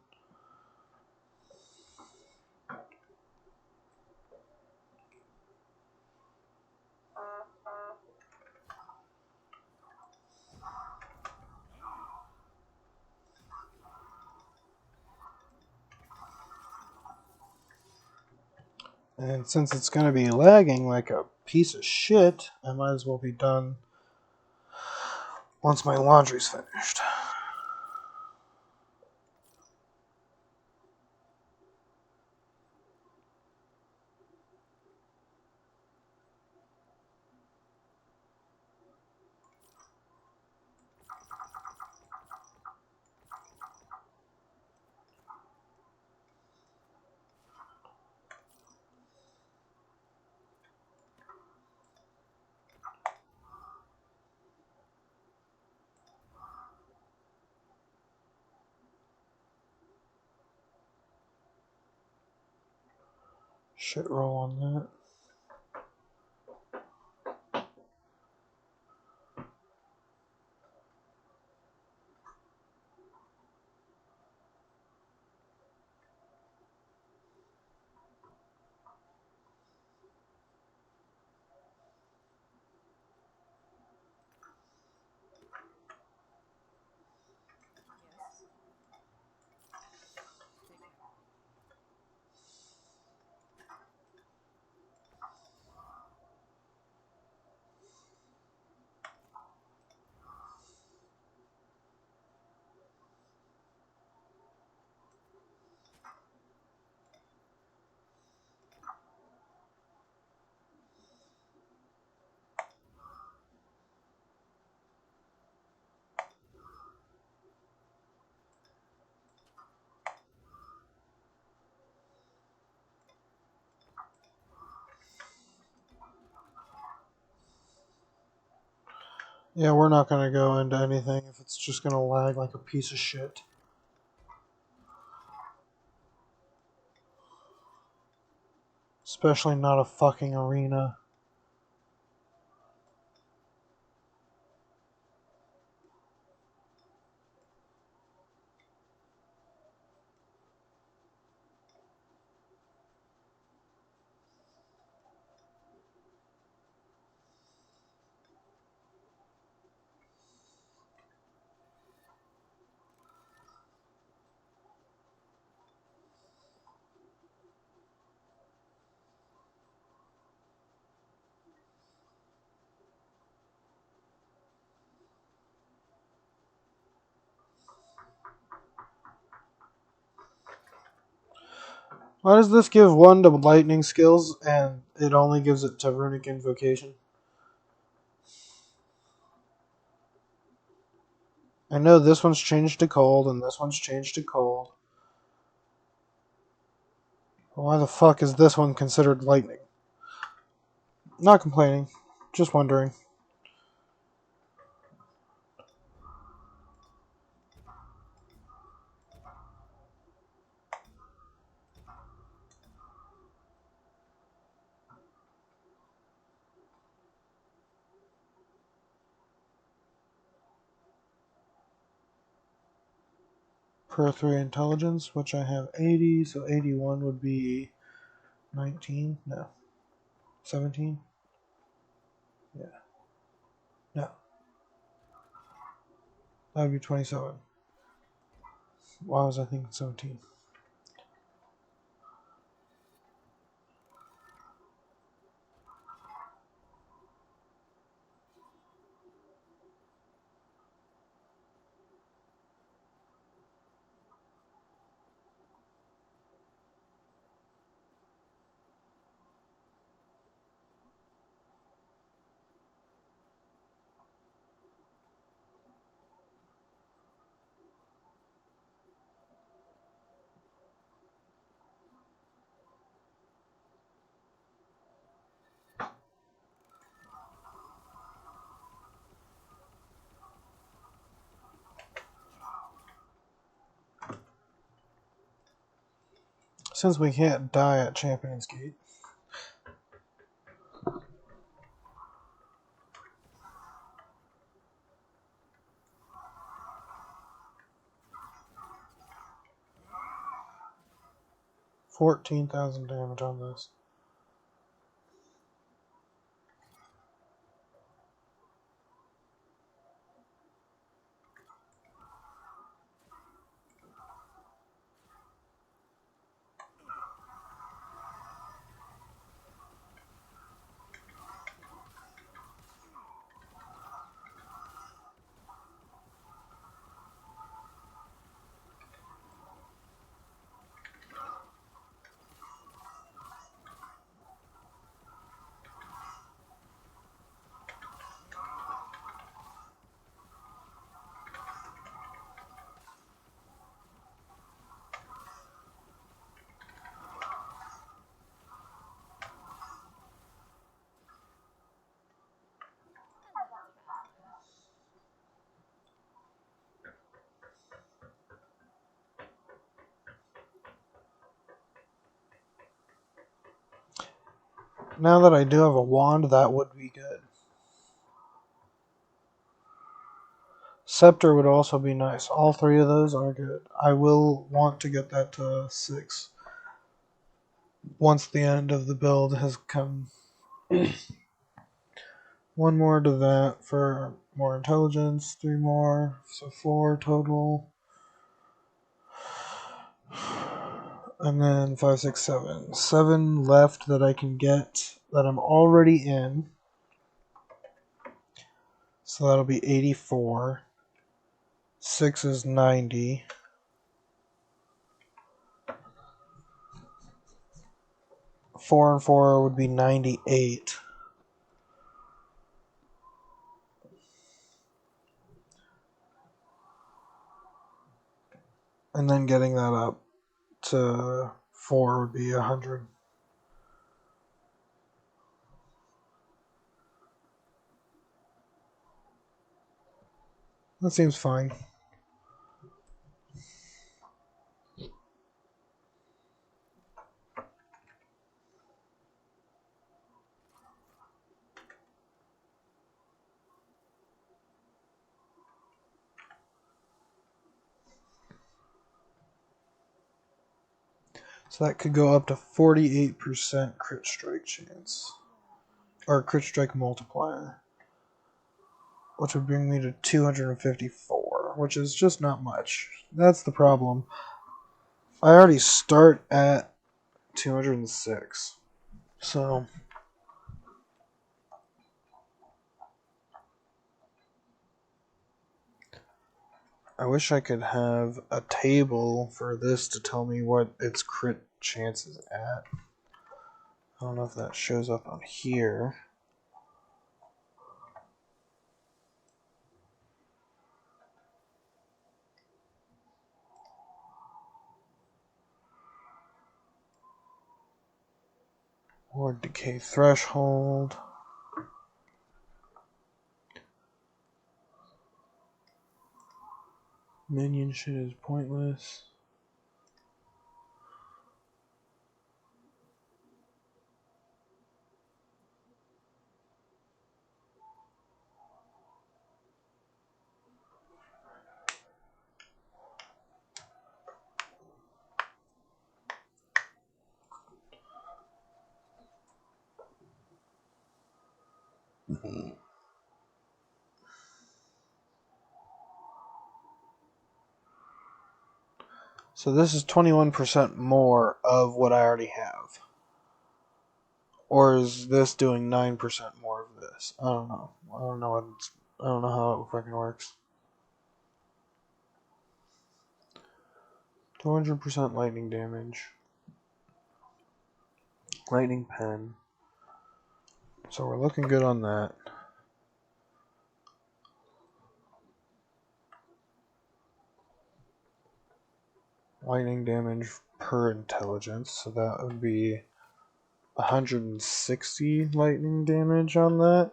And since it's going to be lagging like a piece of shit, I might as well be done once my laundry's finished. Shit roll on that. Yeah, we're not going to go into anything if it's just going to lag like a piece of shit. Especially not a fucking arena. Why does this give 1 to lightning skills and it only gives it to runic invocation? I know this one's changed to cold and this one's changed to cold. Why the fuck is this one considered lightning? Not complaining, just wondering. Per 3 intelligence, which I have 80, so 81 would be 19? No. 17? Yeah. No. That would be 27. Why was I thinking 17? Since we can't die at Champion's Gate. $14,000 damage on this. Now that I do have a wand, that would be good. Scepter would also be nice. All 3 of those are good. I will want to get that to 6 once the end of the build has come. 1 more to that for more intelligence. 3 more, so 4 total. And then 5, 6, 7. 7 left that I can get that I'm already in. So that'll be 84. 6 is 90. 4 and 4 would be 98. And then getting that up to 4 would be 100. That seems fine. So that could go up to 48% crit strike chance. Or crit strike multiplier. Which would bring me to 254, which is just not much. That's the problem. I already start at 206. So I wish I could have a table for this to tell me what its crit chance is at. I don't know if that shows up on here. Or decay threshold. Minion shit is pointless. So this is 21% more of what I already have. Or is this doing 9% more of this? I don't know. I don't know how it fucking works. 200% lightning damage. Lightning pen. So we're looking good on that. Lightning damage per intelligence. So that would be 160 lightning damage on that.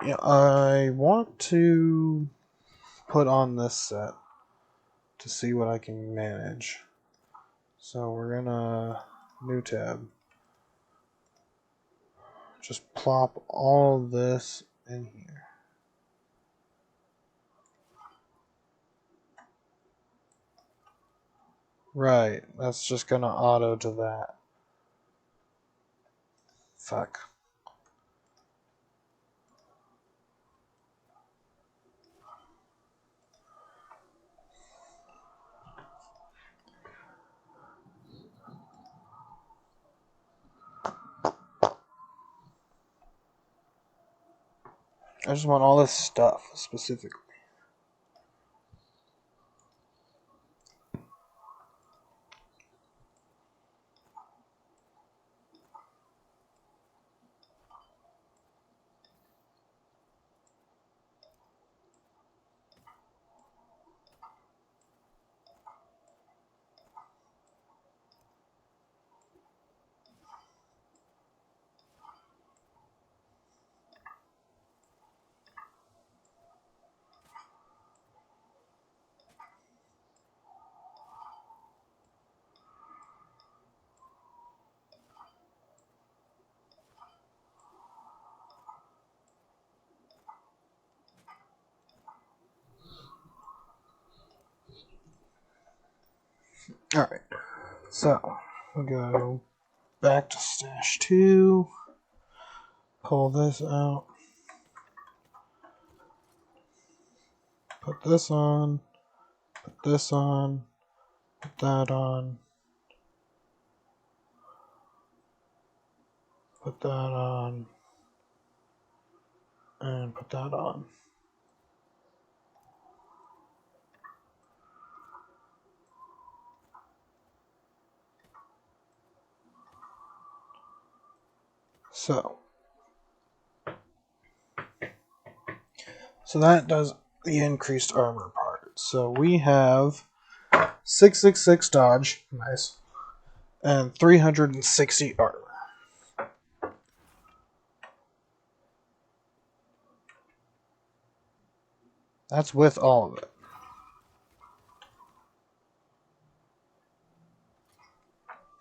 Yeah, I want to put on this set to see what I can manage. So we're gonna new tab. Just plop all this in here. Right, that's just gonna auto to that. Fuck. I just want all this stuff specifically. Alright, so we'll go back to stash 2, pull this out, put this on, put this on, put that on, put that on, and put that on. So that does the increased armor part. So we have 666 dodge, nice, and 360 armor. That's with all of it.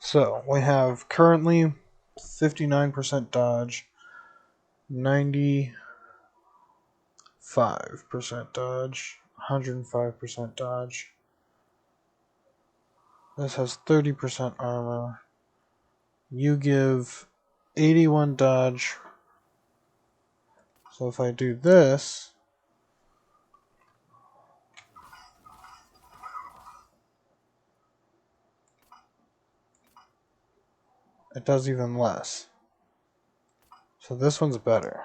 So we have currently 59% dodge, 95% dodge, 105% dodge. This has 30% armor. You give 81 dodge. So if I do this, it does even less. So this one's better.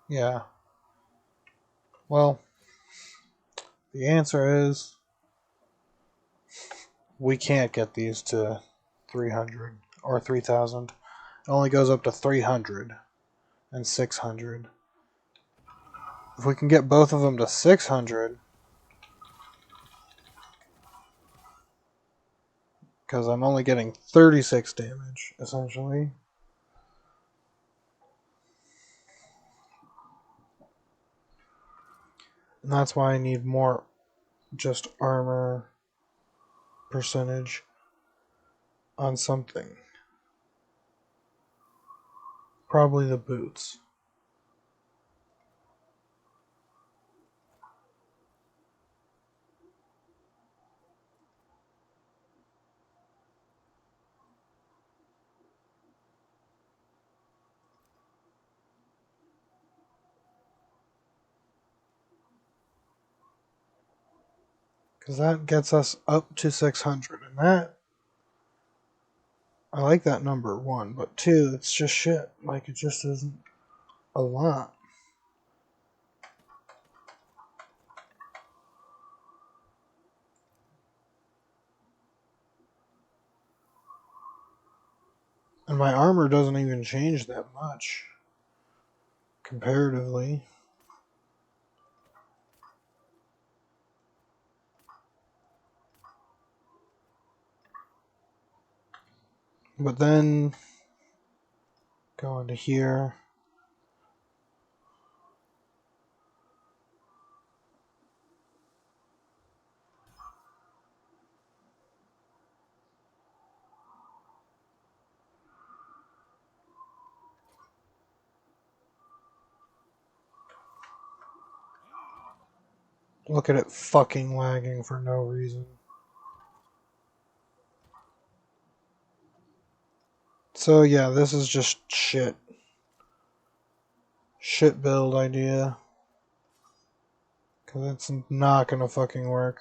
Yeah. Well, the answer is we can't get these to 300 or 3000. It only goes up to 300 and 600. If we can get both of them to 600, because I'm only getting 36 damage, essentially. And that's why I need more just armor percentage on something. Probably the boots. Because that gets us up to 600. And that, I like that number, one. But two, it's just shit. Like, it just isn't a lot. And my armor doesn't even change that much. Comparatively. But then, go into here. Look at it fucking lagging for no reason. So yeah, this is just shit. Shit build idea. Because it's not gonna fucking work.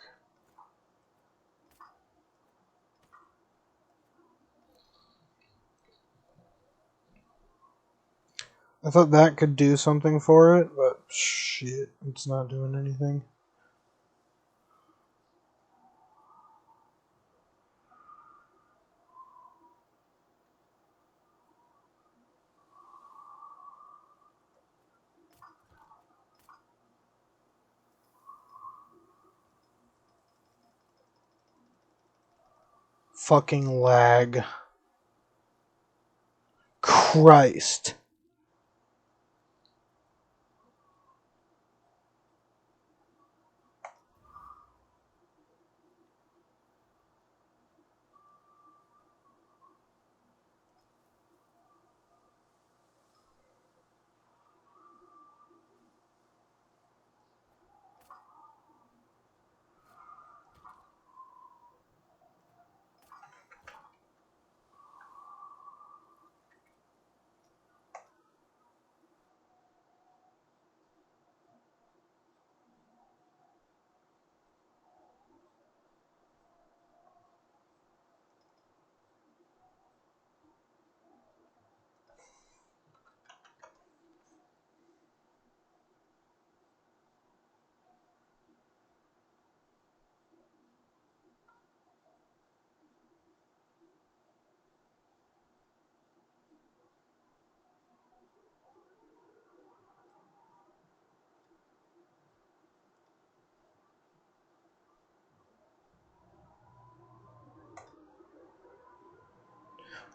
I thought that could do something for it, but shit, it's not doing anything. Fucking lag. Christ.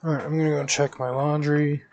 Alright, I'm gonna go check my laundry.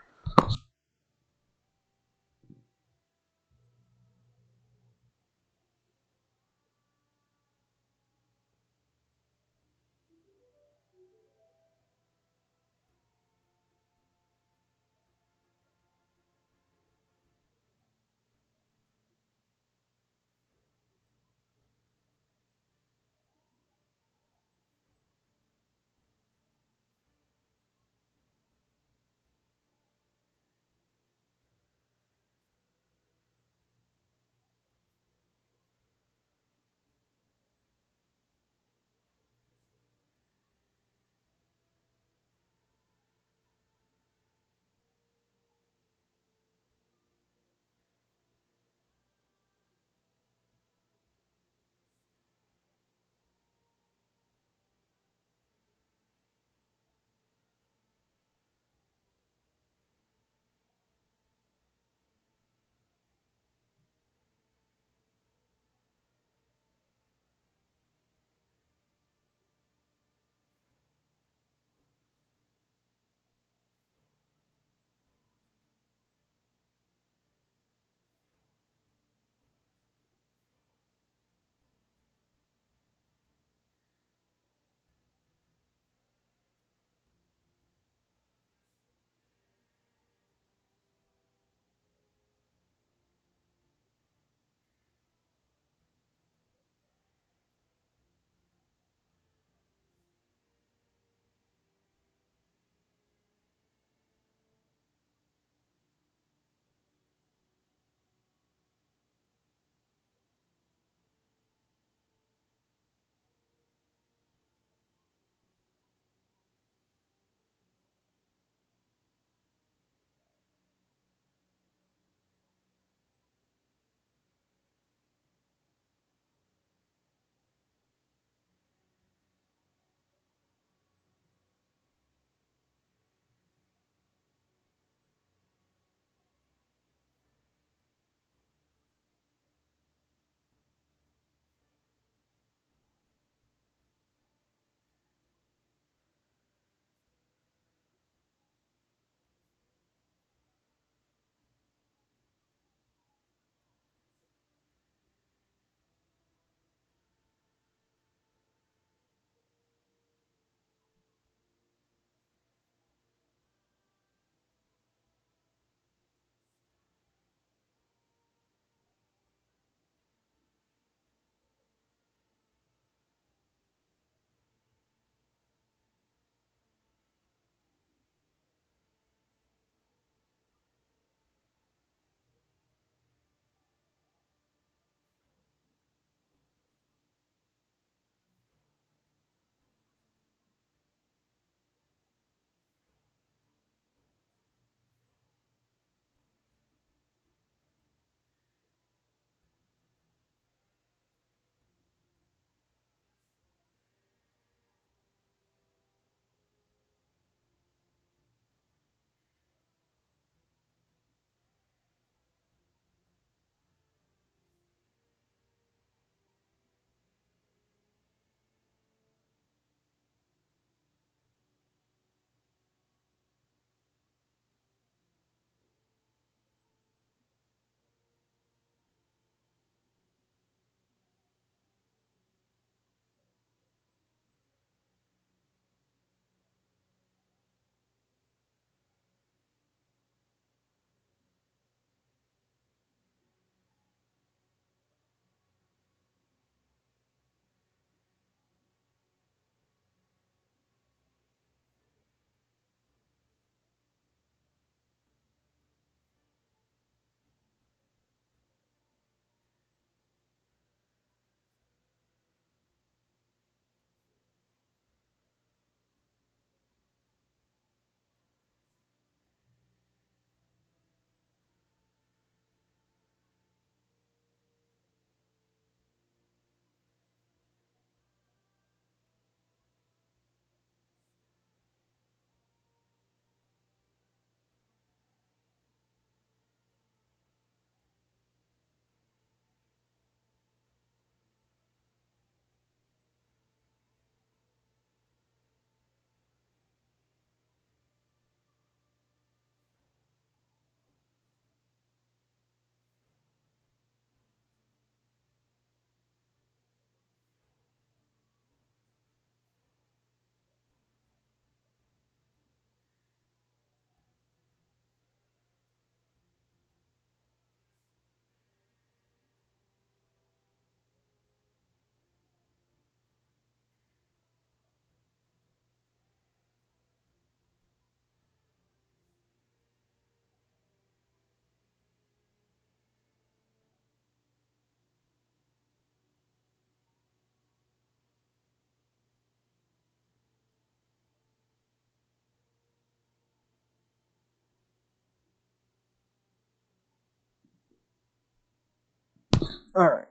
Alright.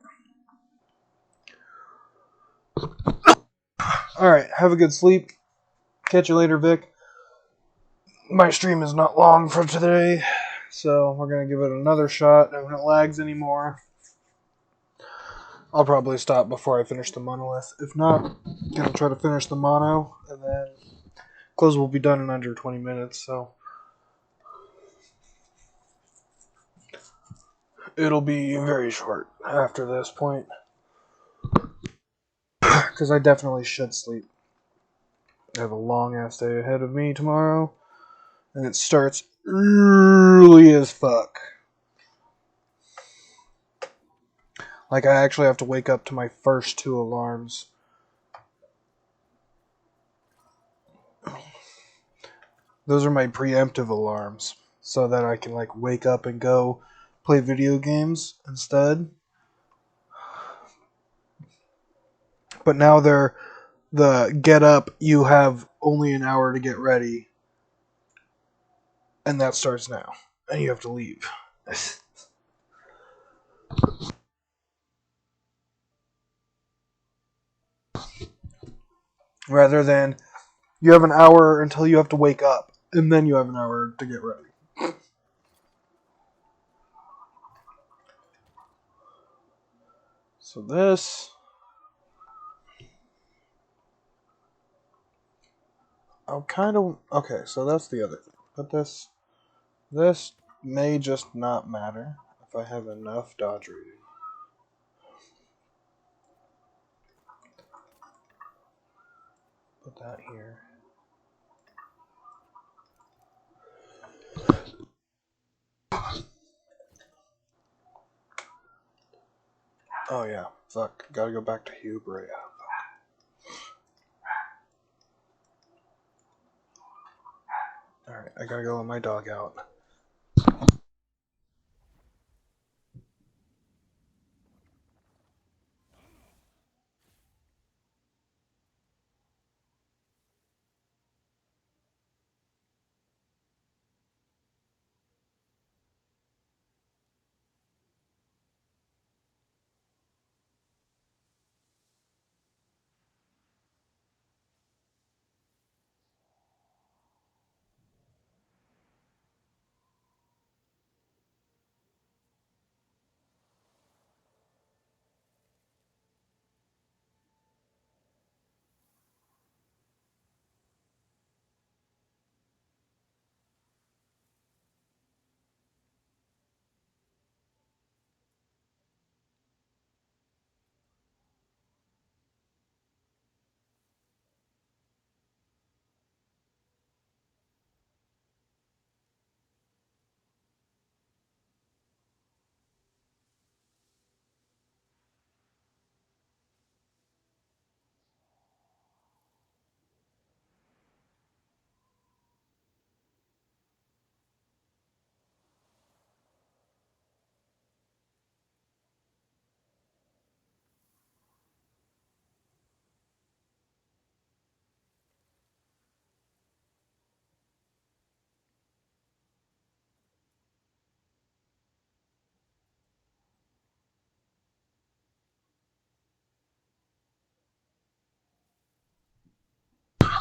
Alright, have a good sleep. Catch you later, Vic. My stream is not long for today, so we're going to give it another shot. If it lags anymore, I'll probably stop before I finish the monolith. If not, I'm going to try to finish the mono, and then close will be done in under 20 minutes, so it'll be very short after this point, because I definitely should sleep. I have a long-ass day ahead of me tomorrow, and it starts early as fuck. Like, I actually have to wake up to my first 2 alarms. Those are my preemptive alarms, so that I can, like, wake up and go play video games instead. But now they're the get up, you have only an hour to get ready, and that starts now, and you have to leave. Rather than you have an hour until you have to wake up, and then you have an hour to get ready. So this, I'm kind of okay. So that's the other thing. But this may just not matter if I have enough dodge rating. Put that here. Oh yeah, fuck. Gotta go back to Hubria. Alright, I gotta go let my dog out.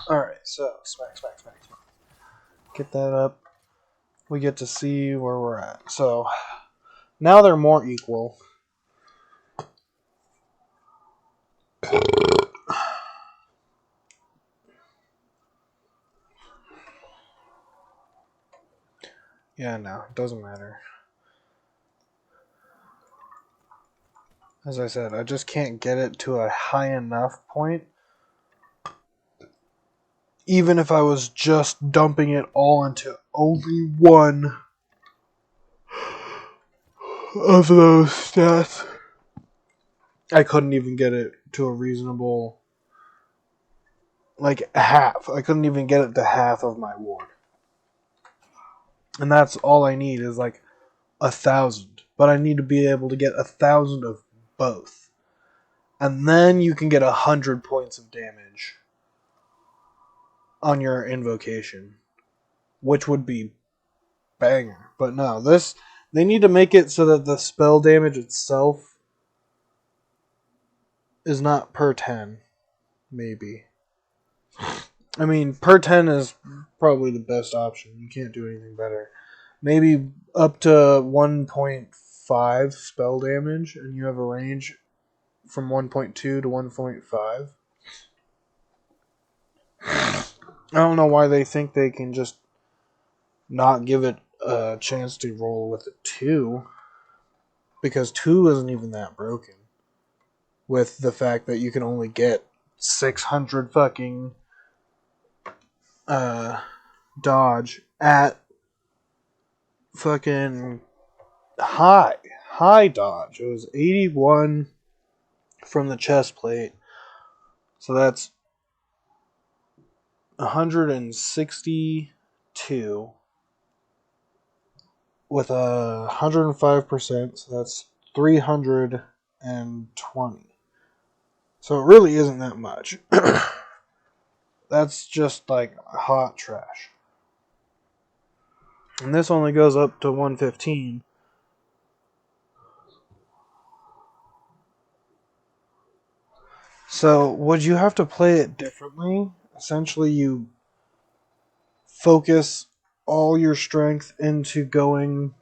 Alright, so smack. Get that up. We get to see where we're at. So now they're more equal. Yeah, no, it doesn't matter. As I said, I just can't get it to a high enough point. Even if I was just dumping it all into only one of those stats, I couldn't even get it to a reasonable, like, half. I couldn't even get it to half of my ward. And that's all I need is, like, 1,000. But I need to be able to get 1,000 of both. And then you can get 100 points of damage on your invocation, which would be banger. But no, they need to make it so that the spell damage itself is not per 10, maybe. I mean, per 10 is probably the best option. You can't do anything better. Maybe up to 1.5 spell damage, and you have a range from 1.2 to 1.5. I don't know why they think they can just not give it a chance to roll with a 2, because 2 isn't even that broken. With the fact that you can only get 600 fucking dodge at fucking high dodge. It was 81 from the chest plate, so that's 162 with 105%, so that's 320. So it really isn't that much. That's just like hot trash. And this only goes up to 115. So would you have to play it differently? Essentially, you focus all your strength into going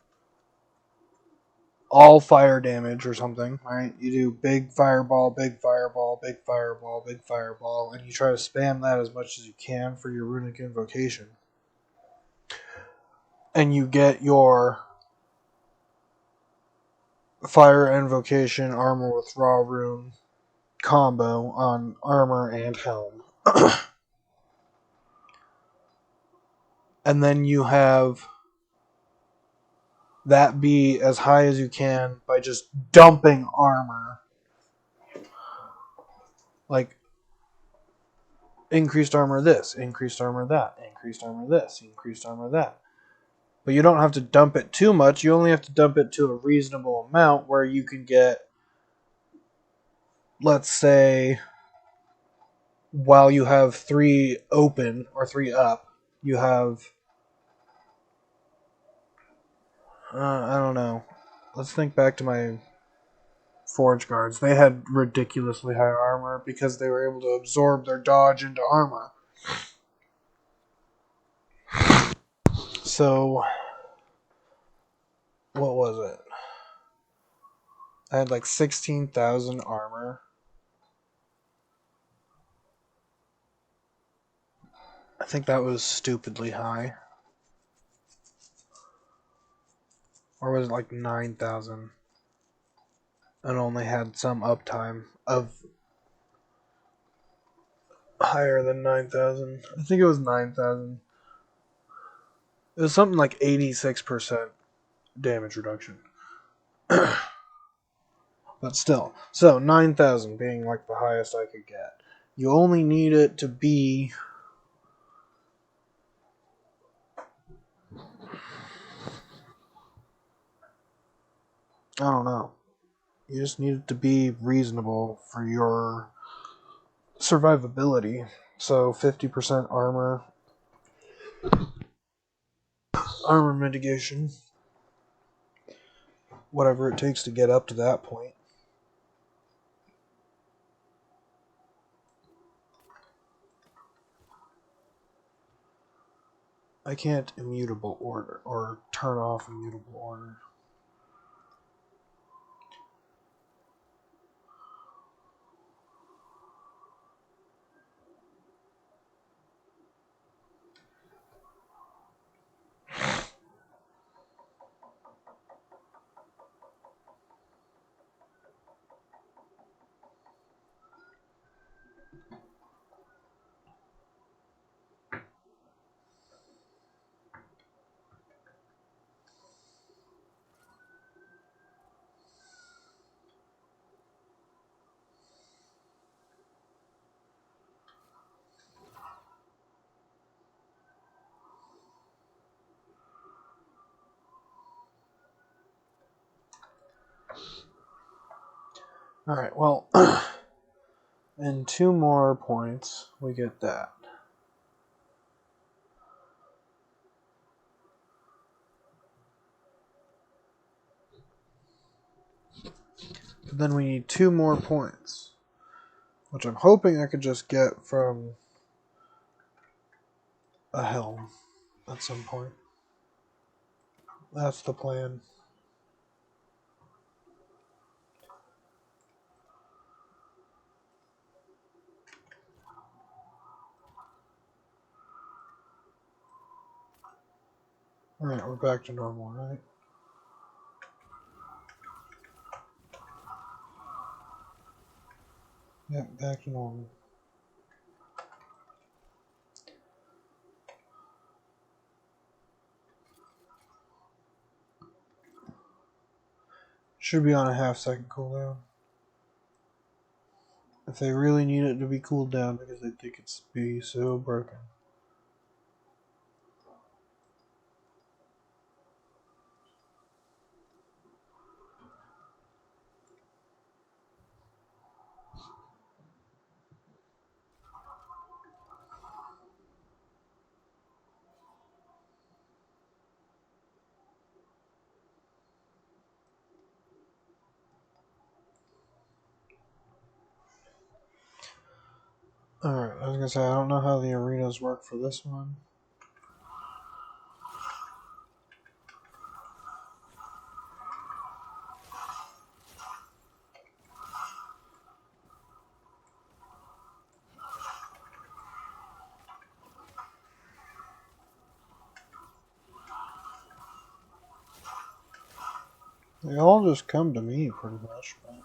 all fire damage or something, right? You do big fireball, big fireball, big fireball, big fireball, and you try to spam that as much as you can for your runic invocation. And you get your fire invocation armor with raw rune combo on armor and helm. And then you have that be as high as you can by just dumping armor. Like, increased armor this, increased armor that, increased armor this, increased armor that. But you don't have to dump it too much. You only have to dump it to a reasonable amount where you can get, let's say, while you have 3 open or 3 up, you have, I don't know. Let's think back to my Forge Guards. They had ridiculously high armor because they were able to absorb their dodge into armor. So, what was it? I had like 16,000 armor. I think that was stupidly high. Or was it like 9,000? And only had some uptime of higher than 9,000. I think it was 9,000. It was something like 86% damage reduction. But still. So, 9,000 being like the highest I could get. You only need it to be... I don't know. You just need it to be reasonable for your survivability. So, 50% armor mitigation. Whatever it takes to get up to that point. I can't immutable order or turn off immutable order. Alright, well, in 2 more points, we get that. But then we need 2 more points. which I'm hoping I could just get from a helm at some point. That's the plan. Alright, we're back to normal, right? Yep, back to normal. Should be on a half-second cooldown. If they really need it to be cooled down because they think it's be so broken. Alright, I was gonna say, I don't know how the arenas work for this one. They all just come to me, pretty much. But...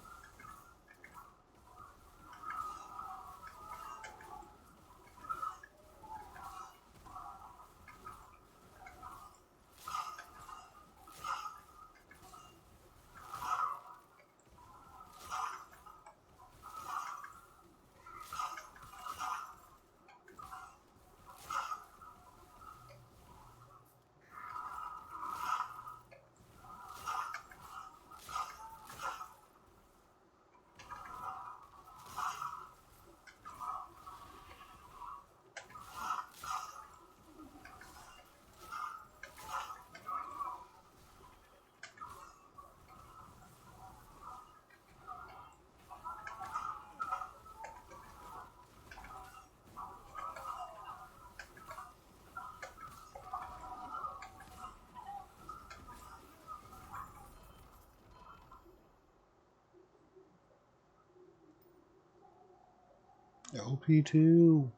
LP2.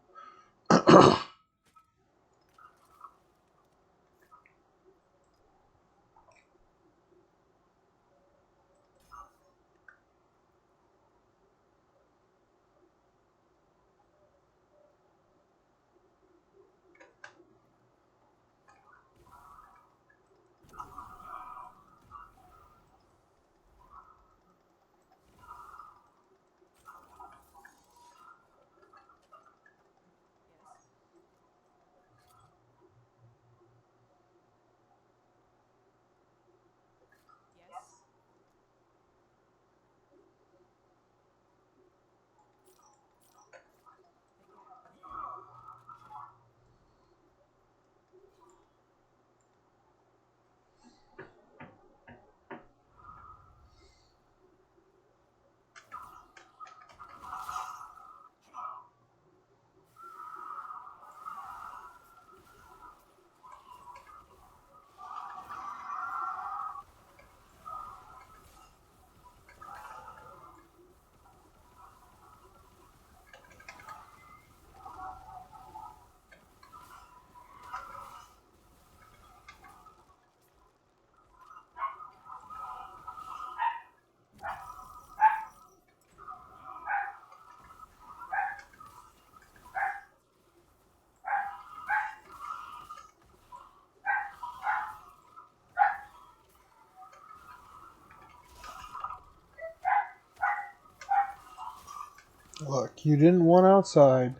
Look, you didn't want outside,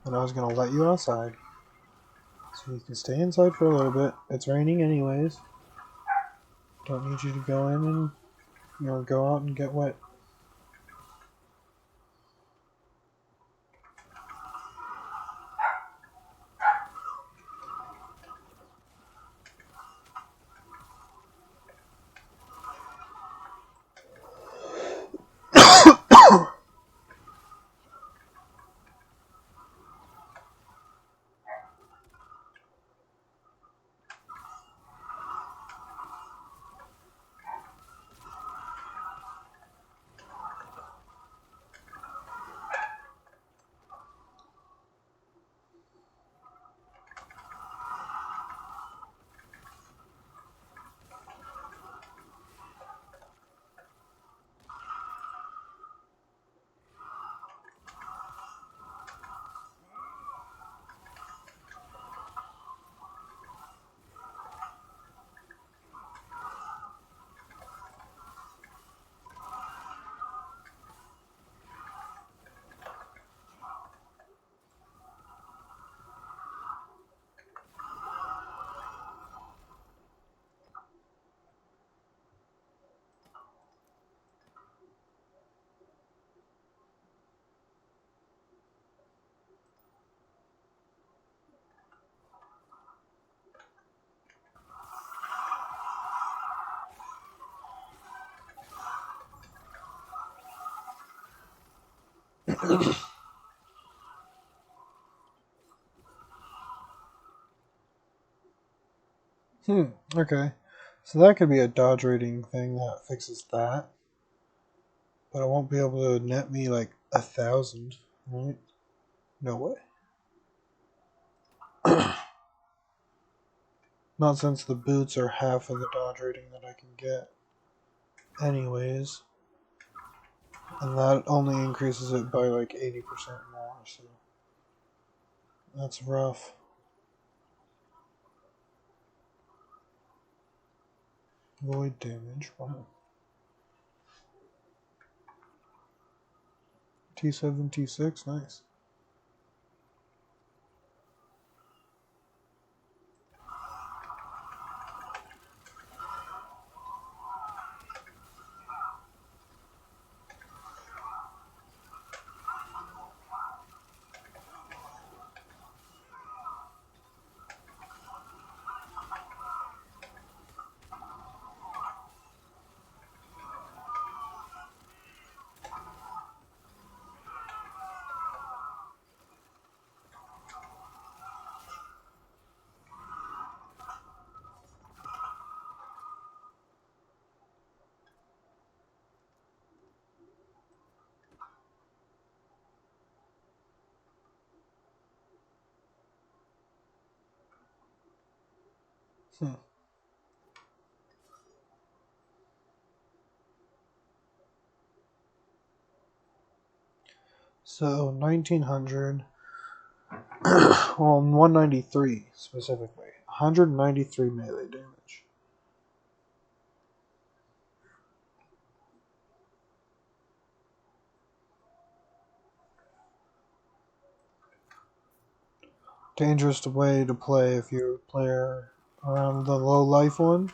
and I was gonna let you outside. So you can stay inside for a little bit. It's raining anyways. Don't need you to go in and, go out and get wet. Okay. So that could be a dodge rating thing that fixes that. But it won't be able to net me like 1,000, right? No way. Not since the boots are half of the dodge rating that I can get. Anyways. And that only increases it by like 80% more, so that's rough. Void damage. Wow. T7, T6, nice. Hmm. So 1900, well, 193 specifically, 193 melee damage. Dangerous way to play if you're a player around the low life one.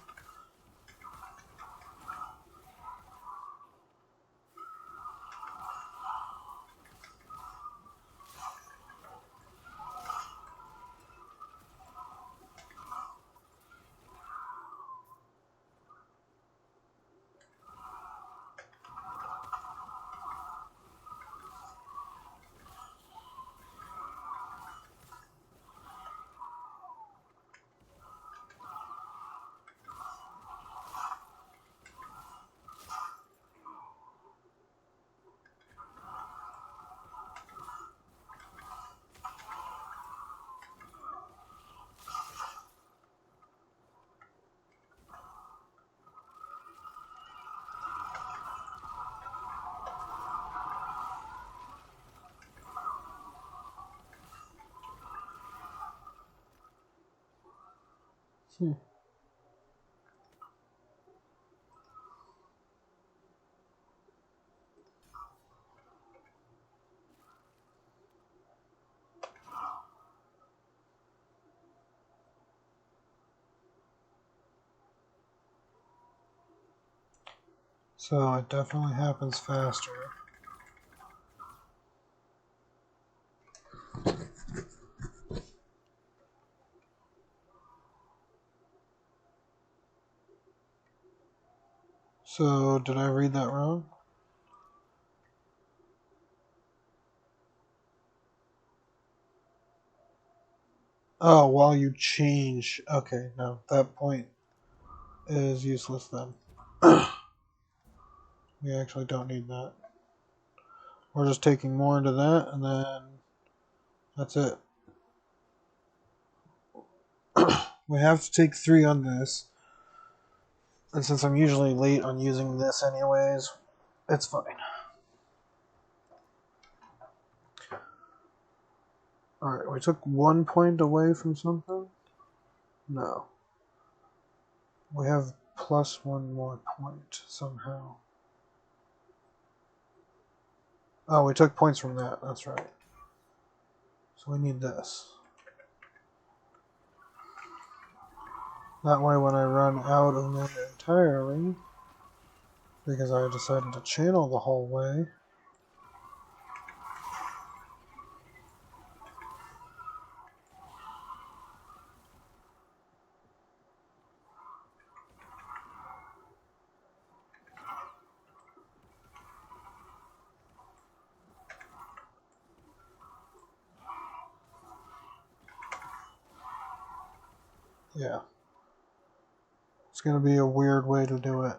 Hmm. So it definitely happens faster. So did I read that wrong? Oh, while you change. Okay, no, that point is useless then. We actually don't need that. We're just taking more into that, and then that's it. We have to take 3 on this. And since I'm usually late on using this anyways, it's fine. Alright, we took 1 point away from something? No. We have plus 1 more point somehow. Oh, we took points from that, that's right. So we need this. That way when I run out of it entirely, because I decided to channel the whole way, Yeah. It's going to be a weird way to do it.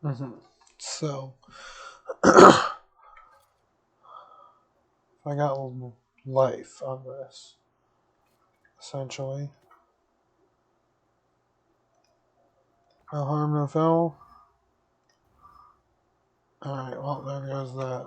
Mm-hmm. So, if I got life on this, essentially, no harm, no foul. Alright, well, there goes that.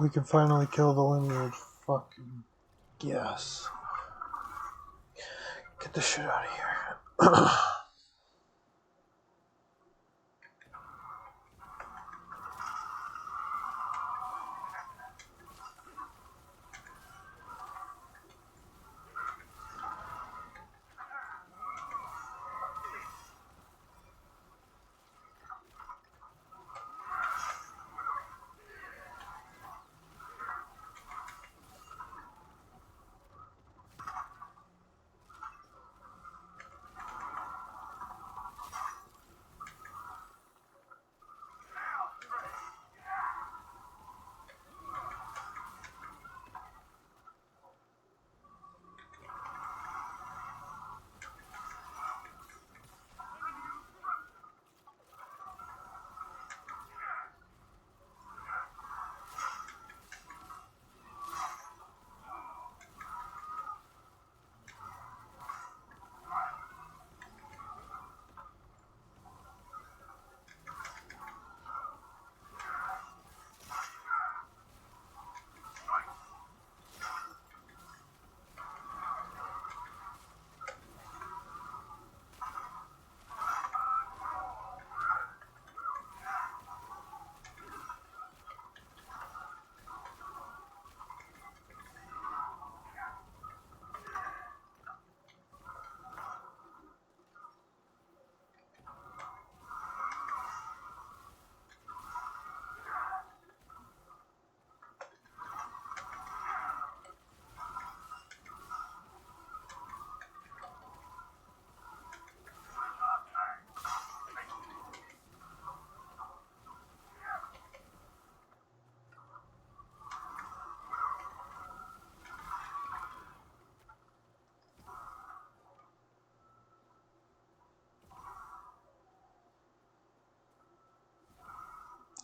We can finally kill the lineage. Fucking yes. Get the shit out of here.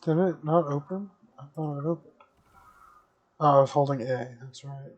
Did it not open? I thought it opened. Oh, I was holding A. That's right.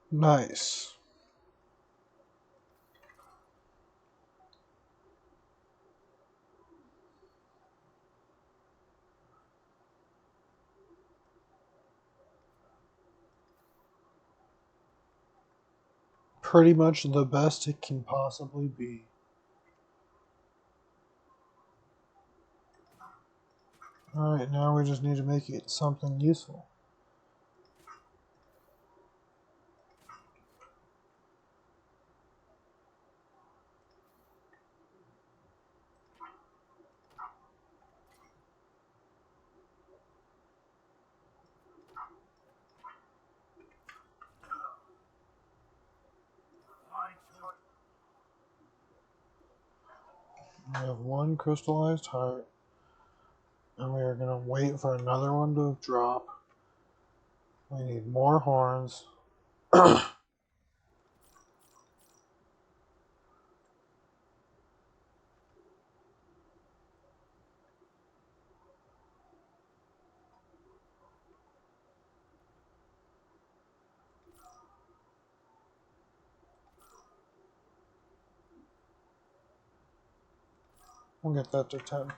Nice. Pretty much the best it can possibly be. Alright, now we just need to make it something useful. We have one crystallized heart, and we are going to wait for another one to drop. We need more horns. We'll get that to 10.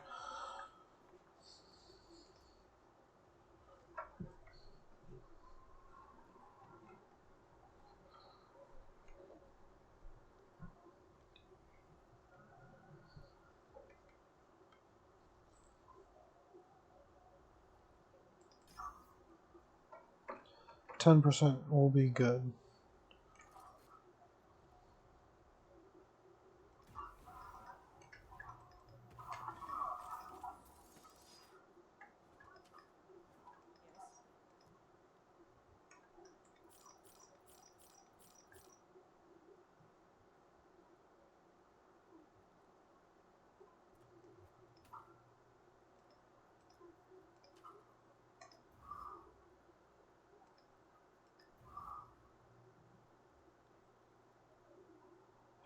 %, will be good.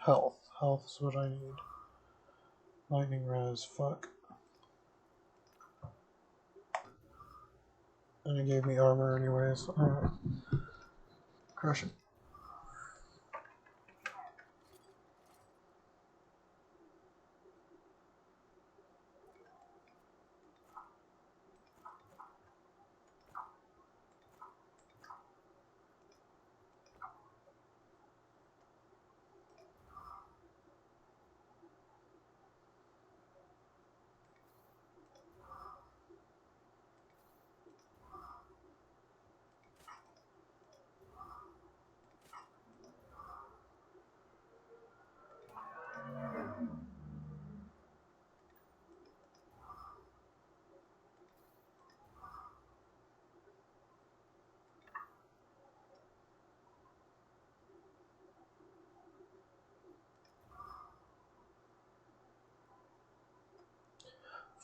Health. Health is what I need. Lightning res. Fuck. And it gave me armor anyways. Alright. Crush it.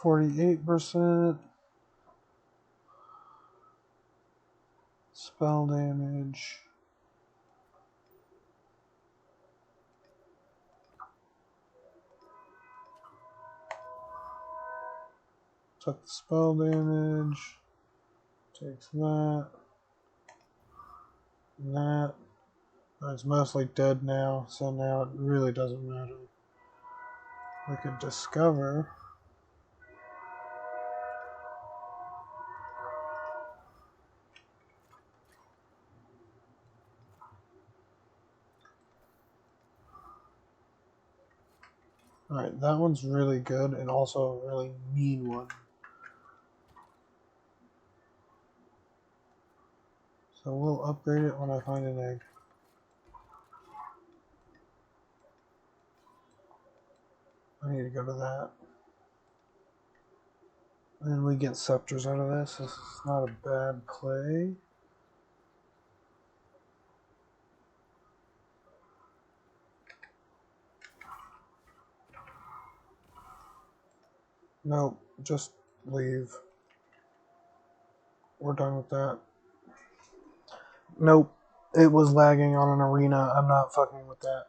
%. Spell damage. Took the spell damage. Takes that. And that. It's mostly dead now, so now it really doesn't matter. We could discover. Alright, that one's really good and also a really mean one. So we'll upgrade it when I find an egg. I need to go to that. And we get scepters out of this. This is not a bad play. Nope, just leave. We're done with that. Nope, it was lagging on an arena. I'm not fucking with that.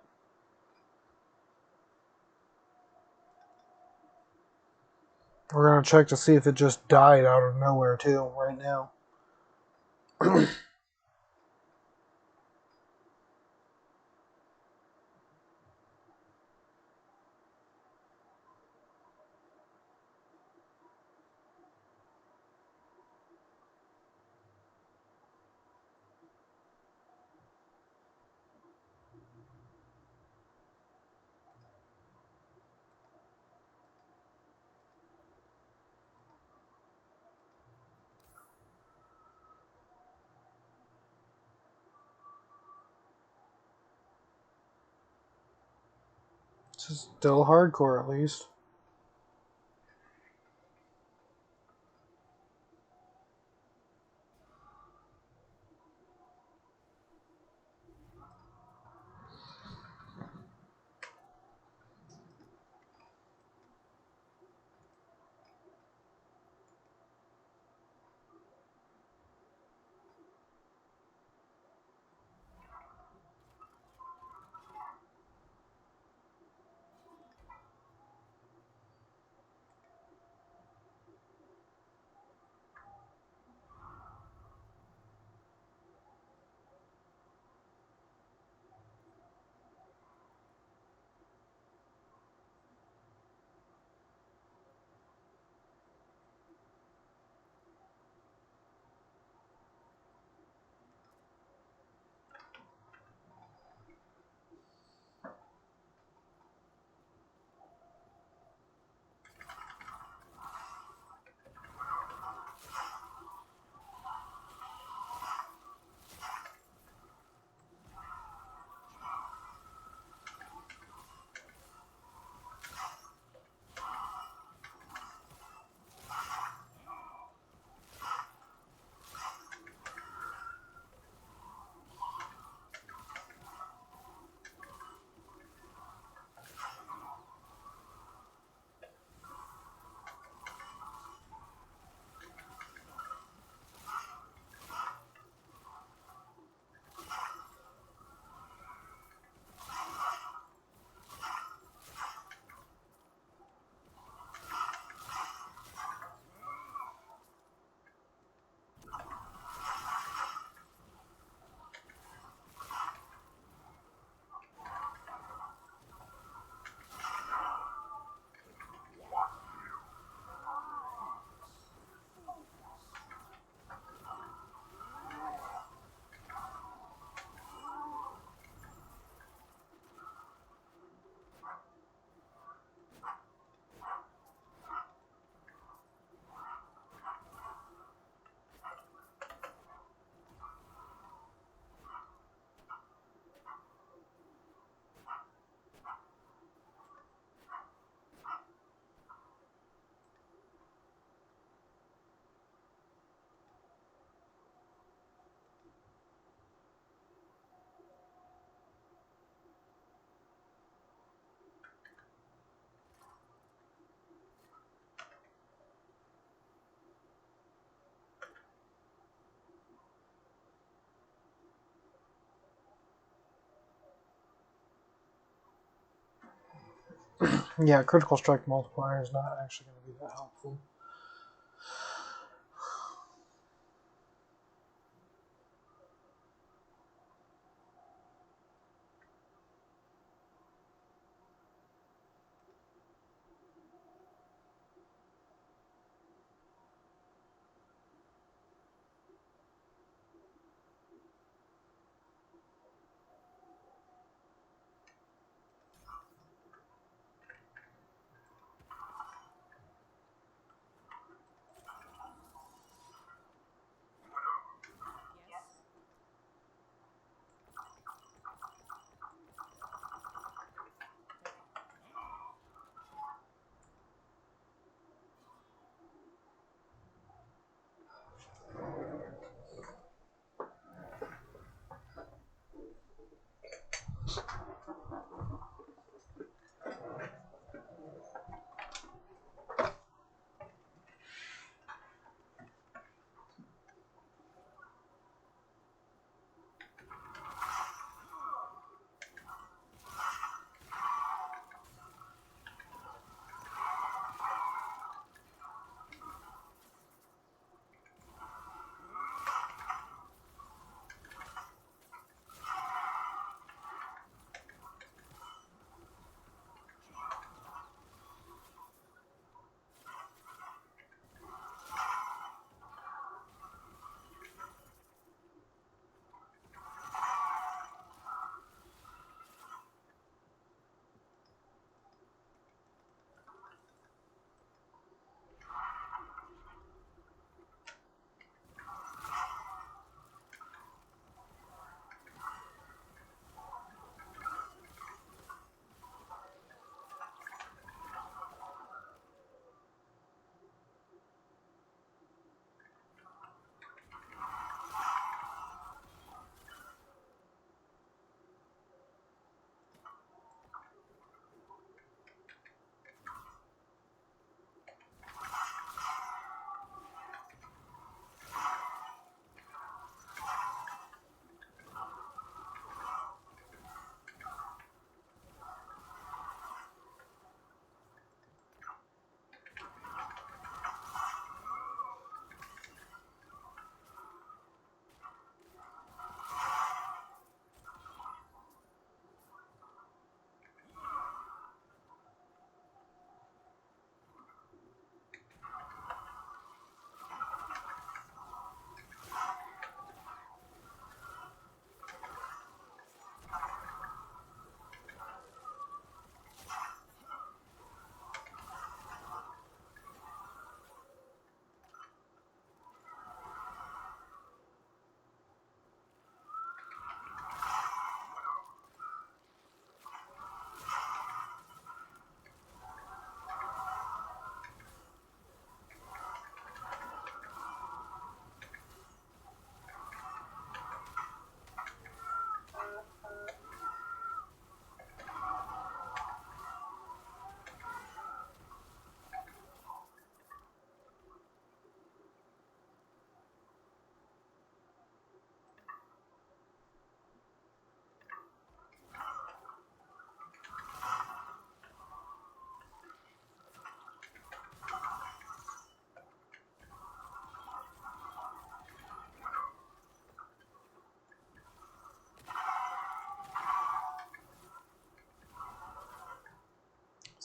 We're gonna check to see if it just died out of nowhere too, right now. It's still hardcore, at least. Yeah, critical strike multiplier is not actually going to be that helpful.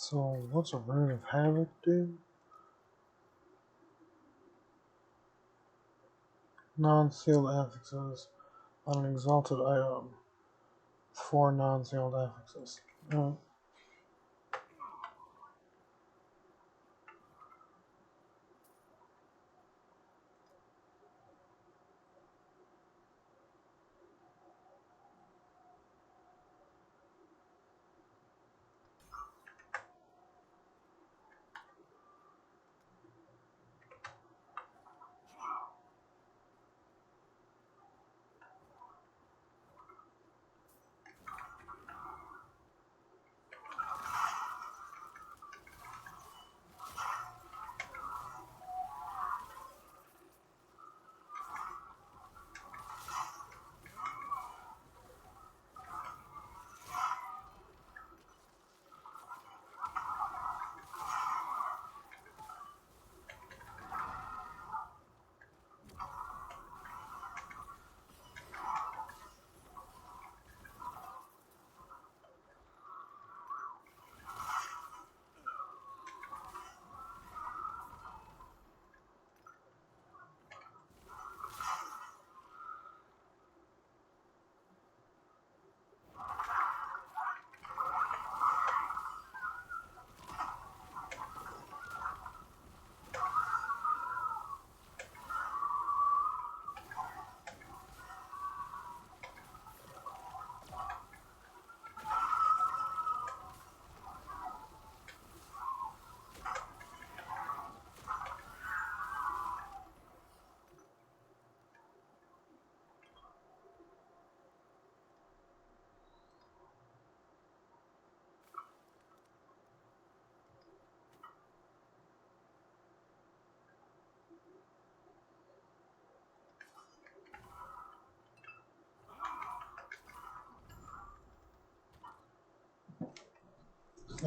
So, what's a Rune of Havoc do? Non-sealed affixes on an exalted item. 4 non-sealed affixes.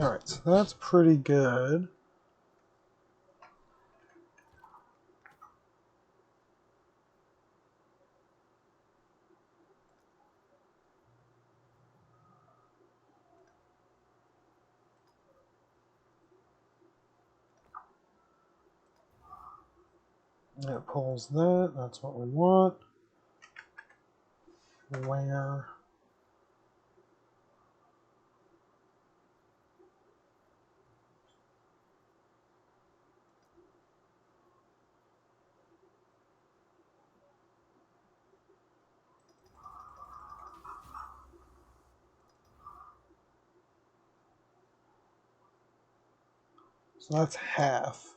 Alright, so that's pretty good. It pulls that. That's what we want. Where? So that's half.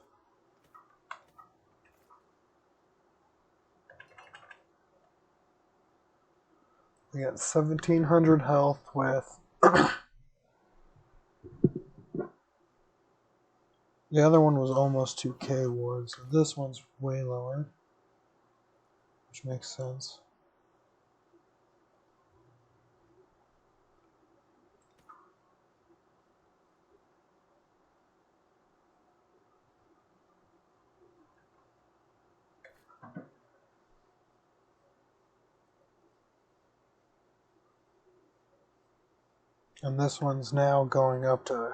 We got 1,700 health with... The other one was almost 2k ward, so this one's way lower. Which makes sense. And this one's now going up to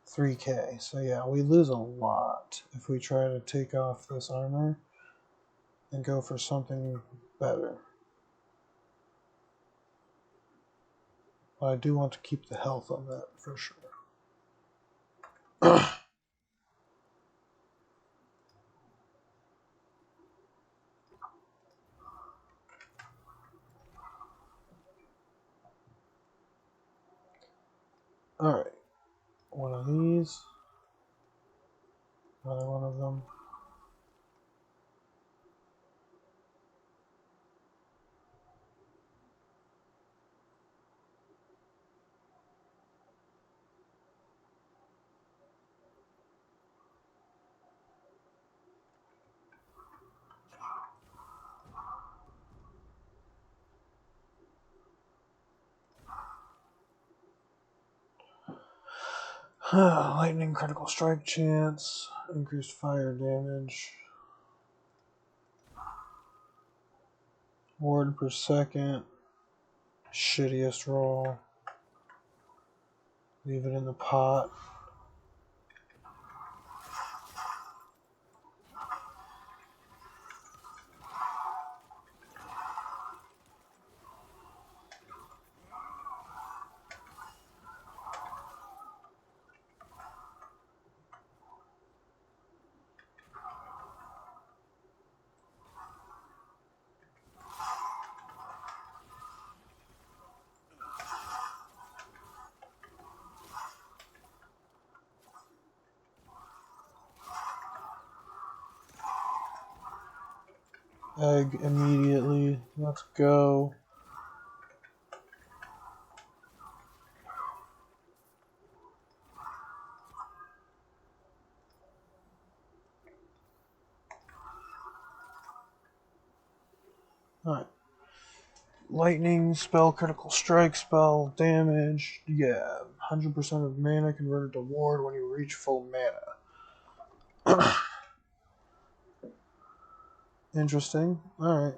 3k. So yeah, we lose a lot if we try to take off this armor and go for something better. But I do want to keep the health on that for sure. Alright. One of these. Another one of them. Lightning critical strike chance. Increased fire damage. Ward per second. Shittiest roll. Leave it in the pot. Egg immediately. Let's go. Alright. Lightning spell, critical strike spell, damage. Yeah. 100% of mana converted to ward when you reach full mana. Interesting. Alright.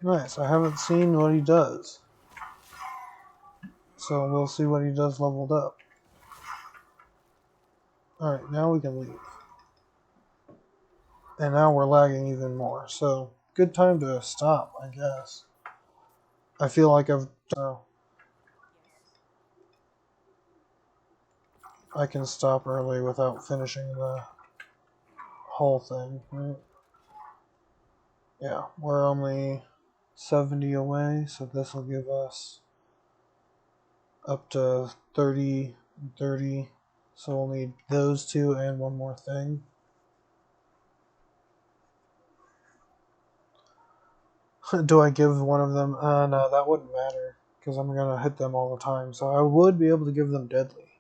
Nice. I haven't seen what he does. So we'll see what he does leveled up. Alright, now we can leave. And now we're lagging even more. So, good time to stop, I guess. I feel like I can stop early without finishing the whole thing, right? Yeah, we're only 70 away, so this will give us up to 30 and 30. So we'll need those two and one more thing. Do I give one of them? No, that wouldn't matter, because I'm going to hit them all the time. So I would be able to give them deadly.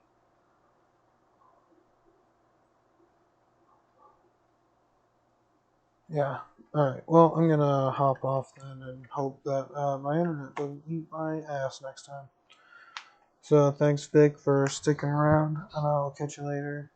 Yeah. Alright, well, I'm gonna hop off then and hope that my internet doesn't eat my ass next time. So, thanks, Vic, for sticking around, and I'll catch you later.